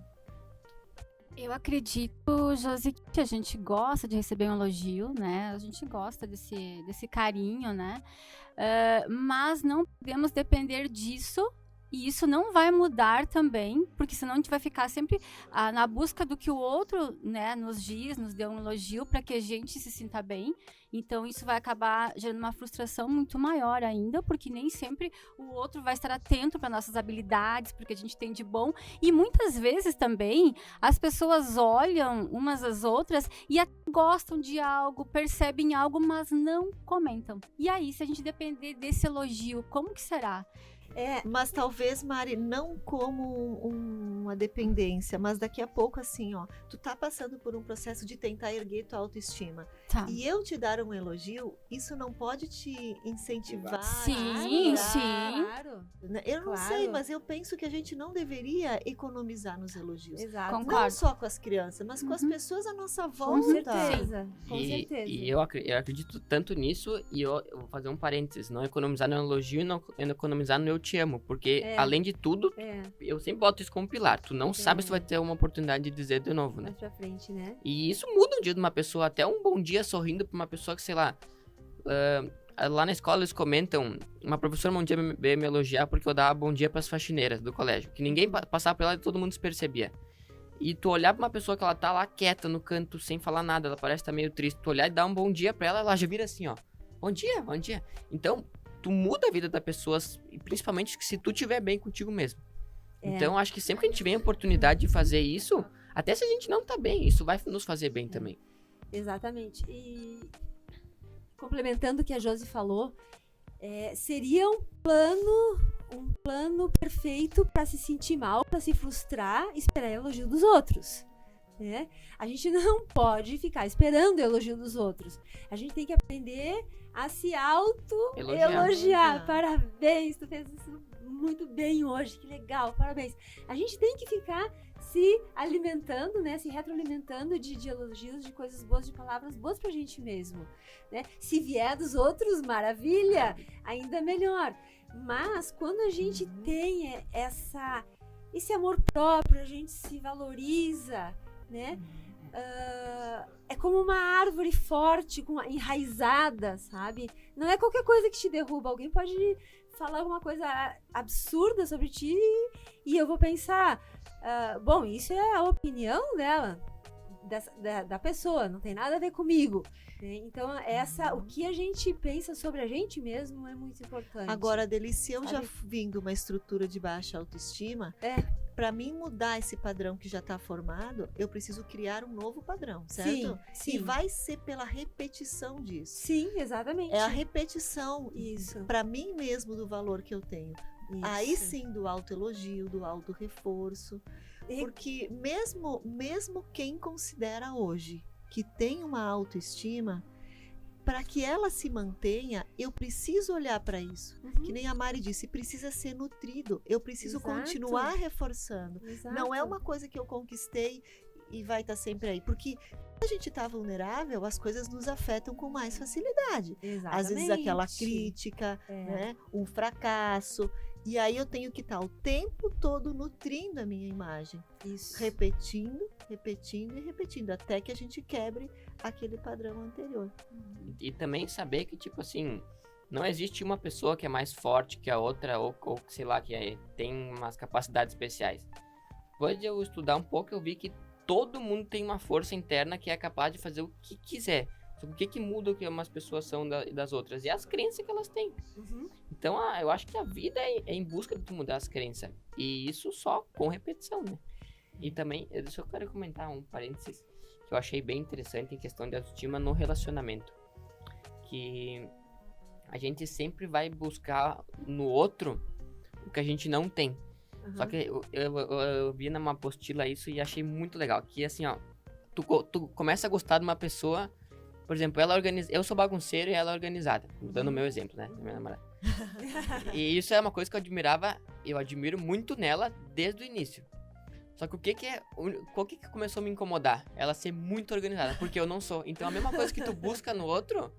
D: Eu acredito, Josi, que a gente gosta de receber um elogio, né? A gente gosta desse carinho, né? Mas não podemos depender disso. E isso não vai mudar também, porque senão a gente vai ficar sempre na busca do que o outro, né, nos diz, nos dê um elogio para que a gente se sinta bem. Então isso vai acabar gerando uma frustração muito maior ainda, porque nem sempre o outro vai estar atento para nossas habilidades, porque a gente tem de bom. E muitas vezes também as pessoas olham umas às outras e gostam de algo, percebem algo, mas não comentam. E aí, se a gente depender desse elogio, como que será?
B: Mas talvez, Mari, não como uma dependência, mas daqui a pouco, assim, ó, tu tá passando por um processo de tentar erguer tua autoestima.
D: Tá.
B: E eu te dar um elogio, isso não pode te incentivar?
D: Sim, sim.
E: Claro.
B: Eu não sei, mas eu penso que a gente não deveria economizar nos elogios.
E: Exato.
D: Concordo.
B: Não só com as crianças, mas com as pessoas à nossa volta.
E: Com certeza. Com certeza.
C: E eu acredito tanto nisso, e eu vou fazer um parênteses, não economizar no elogio e não economizar no eu te amo. Porque, além de tudo, eu sempre boto isso como pilar. Tu não sabe se vai ter uma oportunidade de dizer de novo, né?
E: Mais pra frente, né?
C: E isso muda o dia de uma pessoa. Até um bom dia sorrindo pra uma pessoa que, sei lá... lá na escola eles comentam... Uma professora um dia veio me elogiar porque eu dava bom dia pras faxineiras do colégio. Que ninguém passava por ela e todo mundo se percebia. E tu olhar pra uma pessoa que ela tá lá quieta no canto, sem falar nada, ela parece estar meio triste. Tu olhar e dar um bom dia pra ela, ela já vira assim, ó. Bom dia, bom dia. Então, tu muda a vida da pessoa, e principalmente se tu estiver bem contigo mesmo. Então, acho que sempre que a gente vem a oportunidade de fazer isso, até se a gente não tá bem, isso vai nos fazer bem também.
E: Exatamente. E complementando o que a Josi falou, seria um plano perfeito para se sentir mal, para se frustrar, esperar elogio dos outros. Né? A gente não pode ficar esperando o elogio dos outros. A gente tem que aprender a se auto-elogiar. Parabéns, tu fez isso muito bem hoje, que legal, parabéns. A gente tem que ficar se alimentando, né, se retroalimentando de elogios, de coisas boas, de palavras boas pra gente mesmo. Né? Se vier dos outros, maravilha, ainda melhor. Mas quando a gente tem esse amor próprio, a gente se valoriza, né? É como uma árvore forte, enraizada, sabe? Não é qualquer coisa que te derruba. Alguém pode falar alguma coisa absurda sobre ti e eu vou pensar, bom, isso é a opinião dela, da pessoa, não tem nada a ver comigo. Né? Então, o que a gente pensa sobre a gente mesmo é muito importante.
B: Agora, Adeli, se eu já vim de uma estrutura de baixa autoestima, para mim mudar esse padrão que já está formado, eu preciso criar um novo padrão, certo?
E: Sim.
B: E vai ser pela repetição disso.
E: Sim, exatamente.
B: É a repetição, para mim mesmo, do valor que eu tenho.
E: Isso.
B: Aí sim, do autoelogio, do autorreforço. Porque mesmo quem considera hoje que tem uma autoestima, para que ela se mantenha, eu preciso olhar para isso. Que nem a Mari disse, precisa ser nutrido. Eu preciso continuar reforçando.
E: Exato.
B: Não é uma coisa que eu conquistei e vai estar sempre aí. Porque quando a gente está vulnerável, as coisas nos afetam com mais facilidade.
E: Exatamente.
B: Às vezes aquela crítica, né, um fracasso. E aí eu tenho que estar o tempo todo nutrindo a minha imagem.
E: Isso.
B: Repetindo, até que a gente quebre aquele padrão anterior.
C: E também saber que, tipo assim, não existe uma pessoa que é mais forte que a outra, ou sei lá, que tem umas capacidades especiais. Depois de eu estudar um pouco, eu vi que todo mundo tem uma força interna que é capaz de fazer o que quiser. Sobre o que muda o que umas pessoas são das outras. E as crenças que elas têm. Então, eu acho que a vida é em busca de tu mudar as crenças. E isso só com repetição, né? E também, eu só quero comentar um parênteses que eu achei bem interessante em questão de autoestima no relacionamento. Que a gente sempre vai buscar no outro o que a gente não tem. Só que eu vi numa apostila isso e achei muito legal. Que assim, ó, tu começa a gostar de uma pessoa. Por exemplo, eu sou bagunceiro e ela é organizada. Dando o meu exemplo, né? Minha namorada. E isso é uma coisa que eu admiro muito nela desde o início. Só que o que começou a me incomodar? Ela ser muito organizada, porque eu não sou. Então a mesma coisa que tu busca no outro,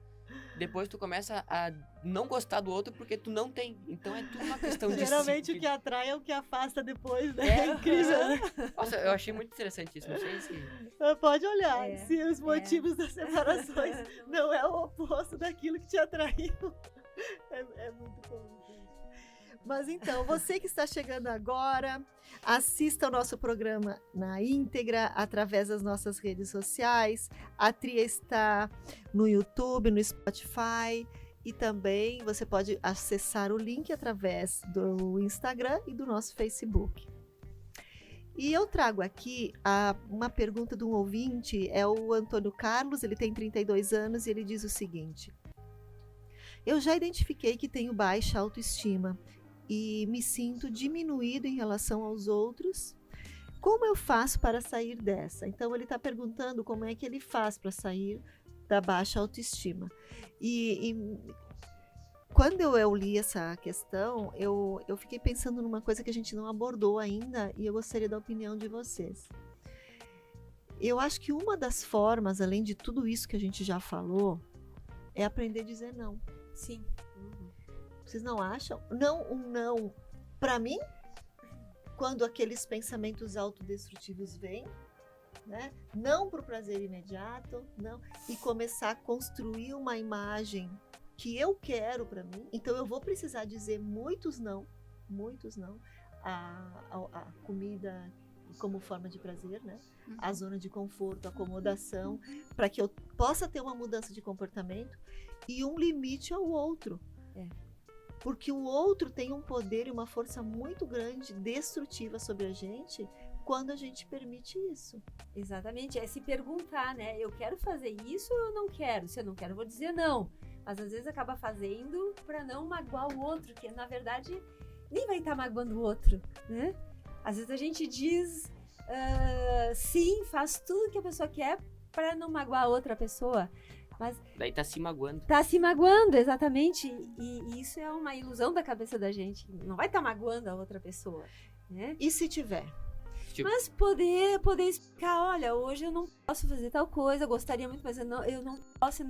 C: depois tu começa a não gostar do outro porque tu não tem. Então é tudo uma questão de...
B: Geralmente o que atrai é o que afasta depois, né? É incrível, né?
C: Nossa, eu achei muito interessante isso. Não sei se...
B: Pode olhar, se os motivos das separações não é o oposto daquilo que te atraiu. É muito comum. Mas então, você que está chegando agora, assista ao nosso programa na íntegra, através das nossas redes sociais. A Tria está no YouTube, no Spotify, e também você pode acessar o link através do Instagram e do nosso Facebook. E eu trago aqui uma pergunta de um ouvinte, é o Antônio Carlos, ele tem 32 anos e ele diz o seguinte: eu já identifiquei que tenho baixa autoestima e me sinto diminuído em relação aos outros. Como eu faço para sair dessa? Então ele está perguntando como é que ele faz para sair da baixa autoestima. E quando eu li essa questão, eu fiquei pensando numa coisa que a gente não abordou ainda e eu gostaria da opinião de vocês. Eu acho que uma das formas, além de tudo isso que a gente já falou, é aprender a dizer não.
E: Sim.
B: Vocês não acham? Não, um não para mim, quando aqueles pensamentos autodestrutivos vêm, né? Não para o prazer imediato, não, e começar a construir uma imagem que eu quero para mim. Então eu vou precisar dizer muitos não a comida como forma de prazer, né? A zona de conforto, acomodação, para que eu possa ter uma mudança de comportamento e um limite ao outro. Porque o outro tem um poder e uma força muito grande, destrutiva sobre a gente, quando a gente permite isso.
E: Exatamente, é se perguntar, né? Eu quero fazer isso ou eu não quero? Se eu não quero, eu vou dizer não. Mas às vezes acaba fazendo para não magoar o outro, que na verdade nem vai estar magoando o outro, né? Às vezes a gente diz sim, faz tudo que a pessoa quer para não magoar a outra pessoa. Mas
C: daí tá se magoando.
E: Tá se magoando, exatamente. E isso é uma ilusão da cabeça da gente. Não vai estar magoando a outra pessoa, né?
B: E se tiver?
C: Tipo,
E: Mas poder explicar, olha, hoje eu não posso fazer tal coisa, eu gostaria muito, mas eu não posso,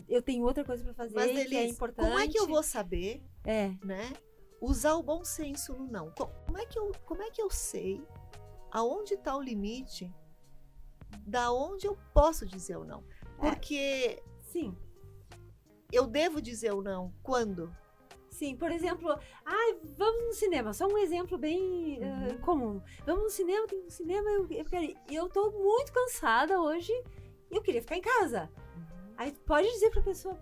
E: eu tenho outra coisa pra fazer,
B: Mas,
E: que é
B: Elis,
E: importante.
B: como é que eu vou saber,
E: É,
B: né? Usar o bom senso no não. Como é que eu sei aonde está o limite da onde eu posso dizer o não? Porque
E: sim.
B: eu devo dizer o não quando?
E: Sim, por exemplo, vamos no cinema, só um exemplo bem comum. Vamos no cinema, tem um cinema, eu tô muito cansada hoje, eu queria ficar em casa. Aí pode dizer pra pessoa,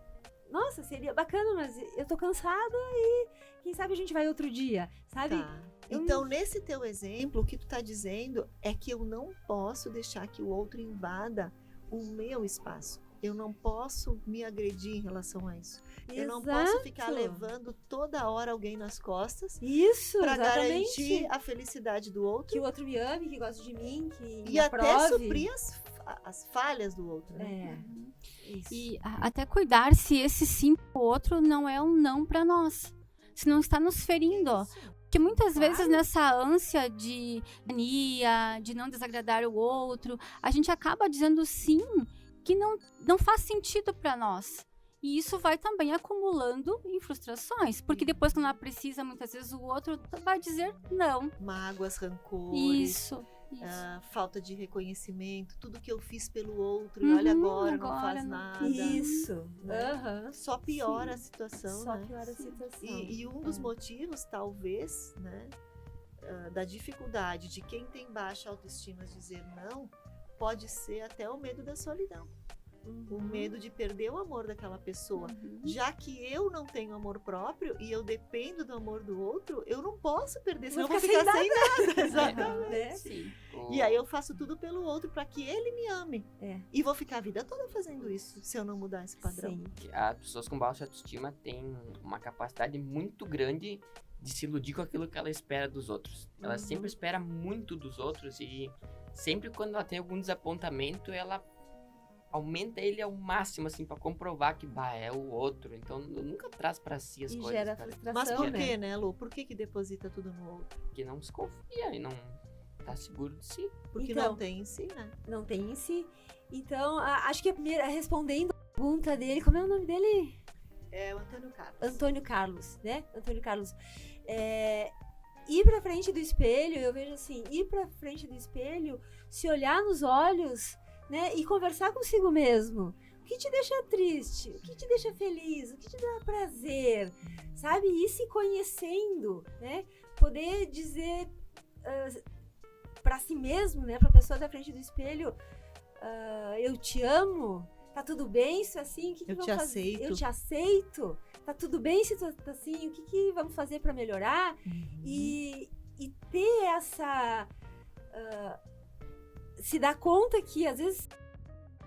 E: nossa, seria bacana, mas eu tô cansada e quem sabe a gente vai outro dia, sabe?
B: Tá. Então, nesse teu exemplo, o que tu tá dizendo é que eu não posso deixar que o outro invada o meu espaço. Eu não posso me agredir em relação a isso. Eu não posso ficar levando toda hora alguém nas costas
E: Isso,
B: para
E: exatamente.
B: garantir a felicidade do outro.
E: Que o outro me ame, que goste de mim, que
B: e
E: me
B: até
E: aprove.
B: suprir as falhas do outro, né?
E: Isso.
D: E até cuidar se esse sim pro outro não é um não pra nós. Se não está nos ferindo, ó. Porque muitas vezes nessa ânsia de mania, de não desagradar o outro, a gente acaba dizendo sim que não faz sentido pra nós. E isso vai também acumulando em frustrações. Porque depois, quando ela precisa, muitas vezes o outro vai dizer não.
B: Mágoas, rancores.
D: Isso.
B: Falta de reconhecimento, tudo que eu fiz pelo outro, e olha agora não faz nada.
E: Isso.
B: Né? Só piora a situação.
E: Só
B: né?
E: piora a situação.
B: E um dos motivos, talvez, né, da dificuldade de quem tem baixa autoestima dizer não, pode ser até o medo da solidão. O medo de perder o amor daquela pessoa. Já que eu não tenho amor próprio e eu dependo do amor do outro, eu não posso perder, senão eu vou ficar sem nada. Exatamente.
C: sim.
B: E aí eu faço tudo pelo outro para que ele me ame. E vou ficar a vida toda fazendo isso, se eu não mudar esse padrão.
E: Sim.
C: As pessoas com baixa autoestima têm uma capacidade muito grande de se iludir com aquilo que ela espera dos outros. Ela sempre espera muito dos outros e sempre quando ela tem algum desapontamento, ela aumenta ele ao máximo, assim, pra comprovar que, é o outro. Então, nunca traz pra si as
E: E
C: coisas.
E: gera
C: cara.
E: frustração,
B: Mas por
E: né?
B: quê, né, Lu? Por que deposita tudo no outro?
C: Porque não se confia e não tá seguro de si.
B: Porque
E: Então,
B: não tem em si, né?
E: Não tem em si. Então, acho que a primeira, respondendo a pergunta dele, como é o nome dele?
B: É o Antônio Carlos.
E: Antônio Carlos, né? Antônio Carlos. Ir pra frente do espelho, eu vejo assim, ir pra frente do espelho, se olhar nos olhos, né? E conversar consigo mesmo. O que te deixa triste? O que te deixa feliz? O que te dá prazer? Sabe? Ir se conhecendo, né? Poder dizer pra si mesmo, né? Pra pessoa da frente do espelho, eu te amo. Tá tudo bem isso assim? O que
B: Eu
E: vamos
B: te
E: fazer?
B: aceito.
E: Eu te aceito. Tá tudo bem se tu tá assim? O que vamos fazer pra melhorar? E ter essa... se dar conta que, às vezes,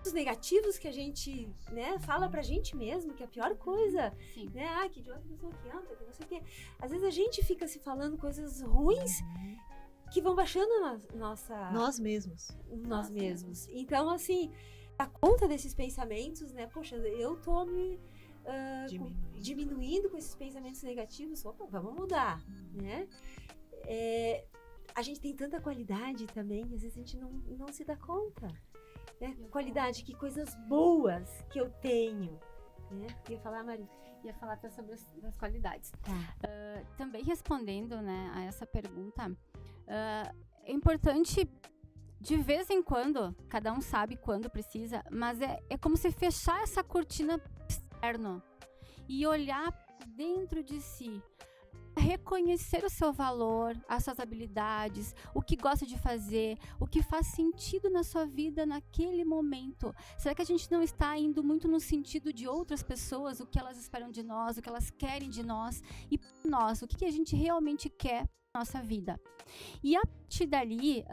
E: os negativos que a gente, né, fala pra gente mesmo, que é a pior coisa,
D: Sim.
E: né? Que idiota pessoa que anda, que não sei o quê. Às vezes a gente fica se falando coisas ruins que vão baixando
B: Nós mesmos.
E: nós mesmos. Então, assim, dar conta desses pensamentos, né? Poxa, eu tô me diminuindo com esses pensamentos negativos. Opa, vamos mudar, né? A gente tem tanta qualidade também, às vezes a gente não se dá conta. Né? Qualidade, que coisas boas que eu tenho, Né? Ia falar, Mari?
D: Ia falar até sobre as qualidades.
E: Tá.
D: Também respondendo, né, a essa pergunta, é importante, de vez em quando, cada um sabe quando precisa, mas é como se fechar essa cortina externa e olhar dentro de si. Reconhecer o seu valor, as suas habilidades, o que gosta de fazer, o que faz sentido na sua vida naquele momento. Será que a gente não está indo muito no sentido de outras pessoas, o que elas esperam de nós, o que elas querem de nós e nós, o que a gente realmente quer na nossa vida? E a partir dali,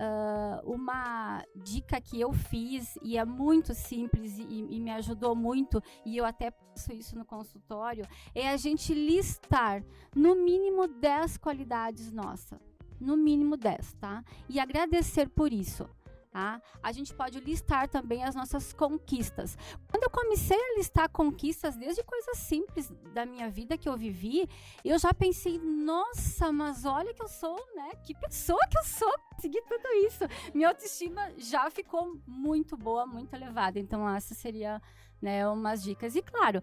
D: uma dica que eu fiz, e é muito simples e me ajudou muito, e eu até faço isso no consultório, é a gente listar no mínimo 10 qualidades nossas. No mínimo 10, tá? E agradecer por isso. Tá? A gente pode listar também as nossas conquistas. Quando eu comecei a listar conquistas, desde coisas simples da minha vida que eu vivi, eu já pensei, nossa, mas olha que eu sou, né? Que pessoa que eu sou, consegui tudo isso. Minha autoestima já ficou muito boa, muito elevada. Então, essa seria, né, umas dicas. E claro,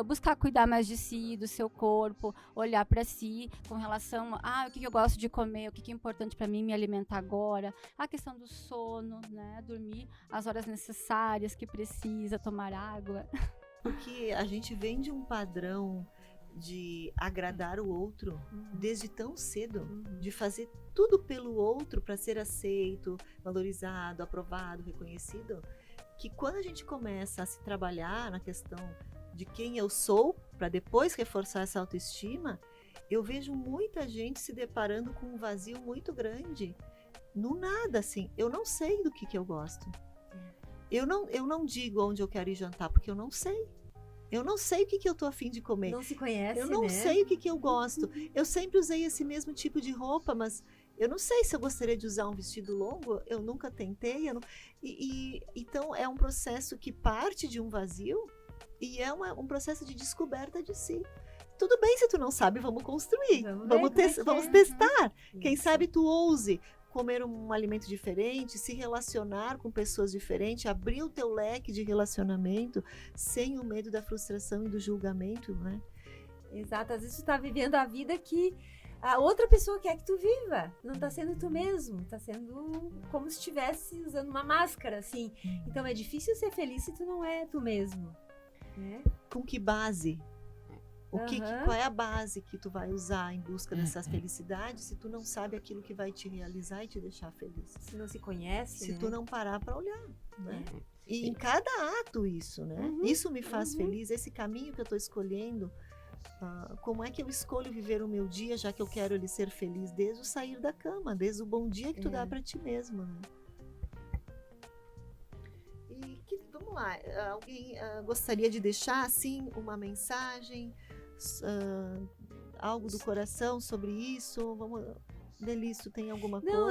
D: buscar cuidar mais de si, do seu corpo, olhar para si com relação a o que eu gosto de comer, o que é importante para mim me alimentar agora, a questão do sono, né, dormir as horas necessárias que precisa, tomar água.
B: Porque a gente vem de um padrão de agradar o outro desde tão cedo, de fazer tudo pelo outro para ser aceito, valorizado, aprovado, reconhecido, que quando a gente começa a se trabalhar na questão de quem eu sou, para depois reforçar essa autoestima, eu vejo muita gente se deparando com um vazio muito grande. No nada, assim, eu não sei do que eu gosto. Eu não digo onde eu quero ir jantar, porque eu não sei. Eu não sei o que eu tô a fim de comer.
E: Não se conhece,
B: eu não
E: né?
B: sei o que eu gosto. Eu sempre usei esse mesmo tipo de roupa, mas eu não sei se eu gostaria de usar um vestido longo. Eu nunca tentei. Então é um processo que parte de um vazio e é um processo de descoberta de si. Tudo bem se tu não sabe, vamos construir. Vamos testar. Quem sabe tu ouse comer um alimento diferente, se relacionar com pessoas diferentes, abrir o teu leque de relacionamento sem o medo da frustração e do julgamento, né?
E: Exato, às vezes tu tá vivendo a vida que a outra pessoa quer que tu viva, não tá sendo tu mesmo, tá sendo como se estivesse usando uma máscara, assim. Então é difícil ser feliz se tu não é tu mesmo, né?
B: Com que base? Qual é a base que tu vai usar em busca dessa felicidade se tu não sabe aquilo que vai te realizar e te deixar feliz?
E: Se não se conhece,
B: se
E: né?
B: tu não parar para olhar, né? E em cada ato isso, né? Isso me faz feliz, esse caminho que eu tô escolhendo, como é que eu escolho viver o meu dia, já que eu quero ele ser feliz desde o sair da cama, desde o bom dia que tu dá para ti mesmo, né? E vamos lá, alguém gostaria de deixar assim uma mensagem, algo do coração sobre isso? Vamos, Delício, tem alguma coisa?
E: Não,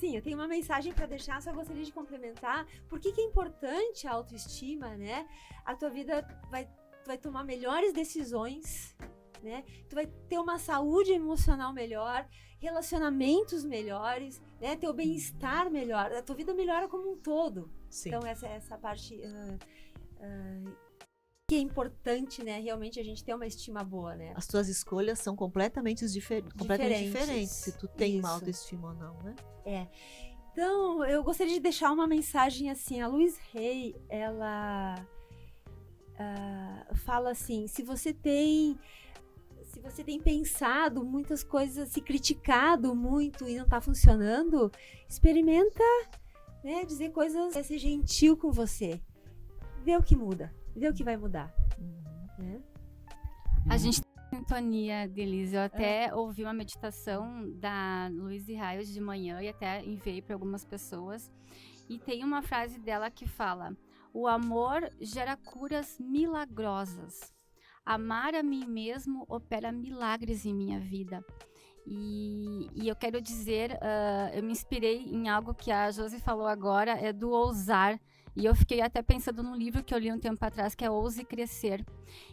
E: sim, eu tenho uma mensagem para deixar, só gostaria de complementar. Por que é importante a autoestima, né? A tua vida vai tomar melhores decisões, né? Tu vai ter uma saúde emocional melhor, relacionamentos melhores, né? Teu bem-estar melhor, a tua vida melhora como um todo. Sim. Então essa parte que é importante, né? Realmente a gente ter uma estima boa, né?
B: As tuas escolhas são completamente diferentes, se tu tem uma autoestima ou não, né?
E: Então, eu gostaria de deixar uma mensagem assim. A Louise Hay, ela fala assim, se você tem pensado muitas coisas, se criticado muito e não tá funcionando, experimenta, né, dizer coisas, ser gentil com você. Vê o que muda. Vê o que vai mudar. Né?
D: A gente tem sintonia, Delícia. Eu até ouvi uma meditação da Louise Hay de manhã e até enviei para algumas pessoas. E tem uma frase dela que fala: o amor gera curas milagrosas. Amar a mim mesmo opera milagres em minha vida. E eu quero dizer, eu me inspirei em algo que a Josi falou agora, do ousar. E eu fiquei até pensando num livro que eu li um tempo atrás, que é Ouse Crescer.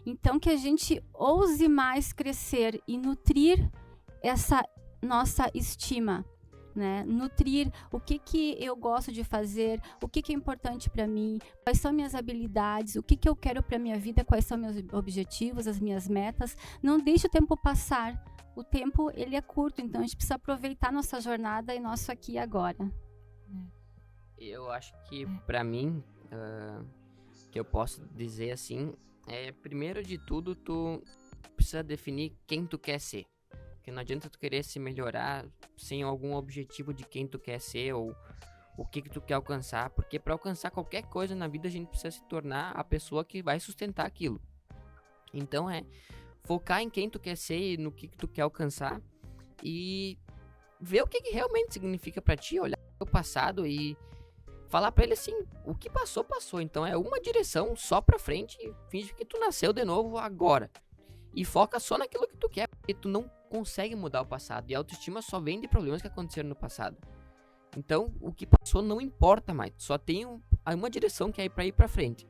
D: Então, que a gente ouse mais crescer e nutrir essa nossa estima. né? Nutrir o que eu gosto de fazer, o que é importante para mim, quais são minhas habilidades, o que eu quero para minha vida, quais são meus objetivos, as minhas metas. Não deixe o tempo passar. O tempo, ele é curto, então a gente precisa aproveitar nossa jornada e nosso aqui e agora.
C: Eu acho que, pra mim, que eu posso dizer assim, primeiro de tudo, tu precisa definir quem tu quer ser. Porque não adianta tu querer se melhorar sem algum objetivo de quem tu quer ser ou o que tu quer alcançar. Porque para alcançar qualquer coisa na vida, a gente precisa se tornar a pessoa que vai sustentar aquilo. Então focar em quem tu quer ser e no que tu quer alcançar e ver o que realmente significa para ti, olhar o passado e falar pra ele assim, o que passou, passou. Então é uma direção só pra frente e finge que tu nasceu de novo agora. E foca só naquilo que tu quer, porque tu não consegue mudar o passado. E a autoestima só vem de problemas que aconteceram no passado. Então, o que passou não importa mais. Só tem uma direção que é pra ir pra frente.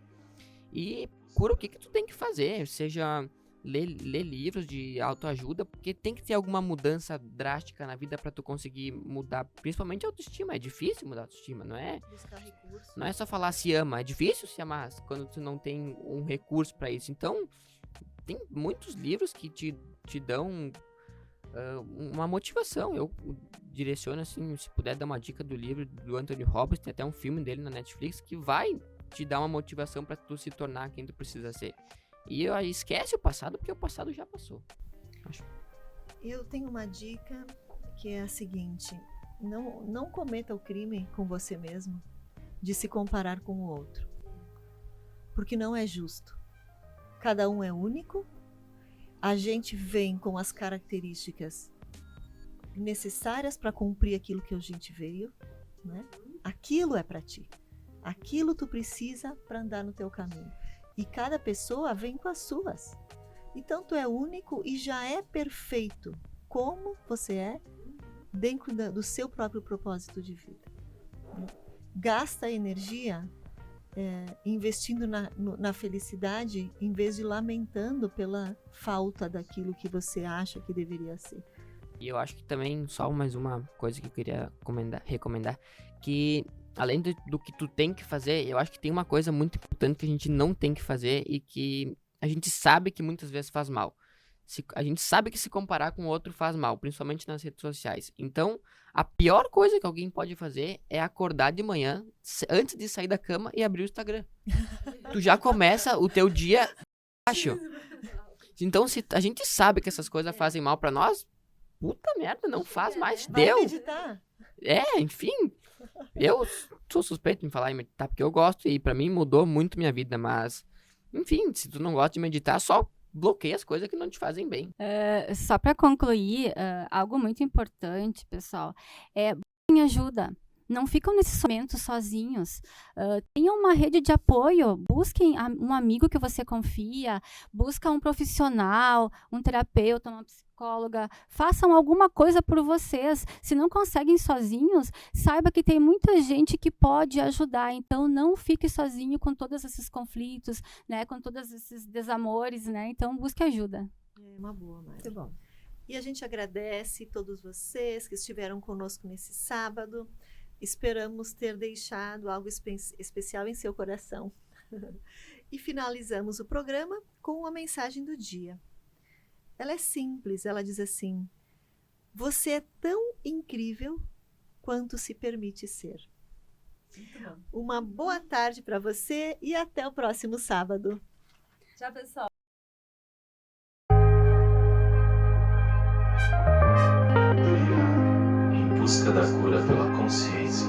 C: E procura o que tu tem que fazer. Seja ler livros de autoajuda, porque tem que ter alguma mudança drástica na vida pra tu conseguir mudar, principalmente a autoestima. É difícil mudar a autoestima, não é?
B: Buscar recursos.
C: Não é só falar se ama, é difícil se amar quando tu não tem um recurso pra isso. Então, tem muitos livros que te dão uma motivação. Eu direciono assim, se puder dar uma dica do livro do Anthony Robbins, tem até um filme dele na Netflix que vai te dar uma motivação pra tu se tornar quem tu precisa ser. E esquece o passado, porque o passado já passou.
B: Eu tenho uma dica que é a seguinte: não cometa o crime com você mesmo de se comparar com o outro, porque não é justo. Cada um é único, a gente vem com as características necessárias para cumprir aquilo que a gente veio, né? Aquilo é para ti, aquilo tu precisa para andar no teu caminho. E cada pessoa vem com as suas. Então tu é único e já é perfeito como você é dentro do seu próprio propósito de vida. Gasta energia investindo na felicidade em vez de lamentando pela falta daquilo que você acha que deveria ser.
C: E eu acho que também, só mais uma coisa que eu queria recomendar, que além do que tu tem que fazer, eu acho que tem uma coisa muito importante que a gente não tem que fazer e que a gente sabe que muitas vezes faz mal. A gente sabe que se comparar com o outro faz mal, principalmente nas redes sociais. Então, a pior coisa que alguém pode fazer é acordar de manhã, antes de sair da cama, e abrir o Instagram. Tu já começa o teu dia baixo. Então, se a gente sabe que essas coisas fazem mal pra nós, puta merda, não faz mais. Deu.
B: Vai meditar.
C: Enfim, eu sou suspeito em falar em meditar porque eu gosto e pra mim mudou muito minha vida, mas enfim, se tu não gosta de meditar, só bloqueia as coisas que não te fazem bem.
D: Só para concluir, algo muito importante, pessoal, busquem ajuda. Não ficam nesses momentos sozinhos. Tenham uma rede de apoio. Busquem um amigo que você confia. Busca um profissional, um terapeuta, uma psicóloga. Façam alguma coisa por vocês. Se não conseguem sozinhos, saiba que tem muita gente que pode ajudar. Então, não fique sozinho com todos esses conflitos, né? Com todos esses desamores, né? Então, busque ajuda.
B: É uma boa, Mari.
E: Muito bom.
B: E a gente agradece todos vocês que estiveram conosco nesse sábado. Esperamos ter deixado algo especial em seu coração. E finalizamos o programa com uma mensagem do dia. Ela é simples, ela diz assim: você é tão incrível quanto se permite ser. Uma boa tarde para você e até o próximo sábado.
E: Tchau, pessoal.
A: Em busca da cura pela consciência.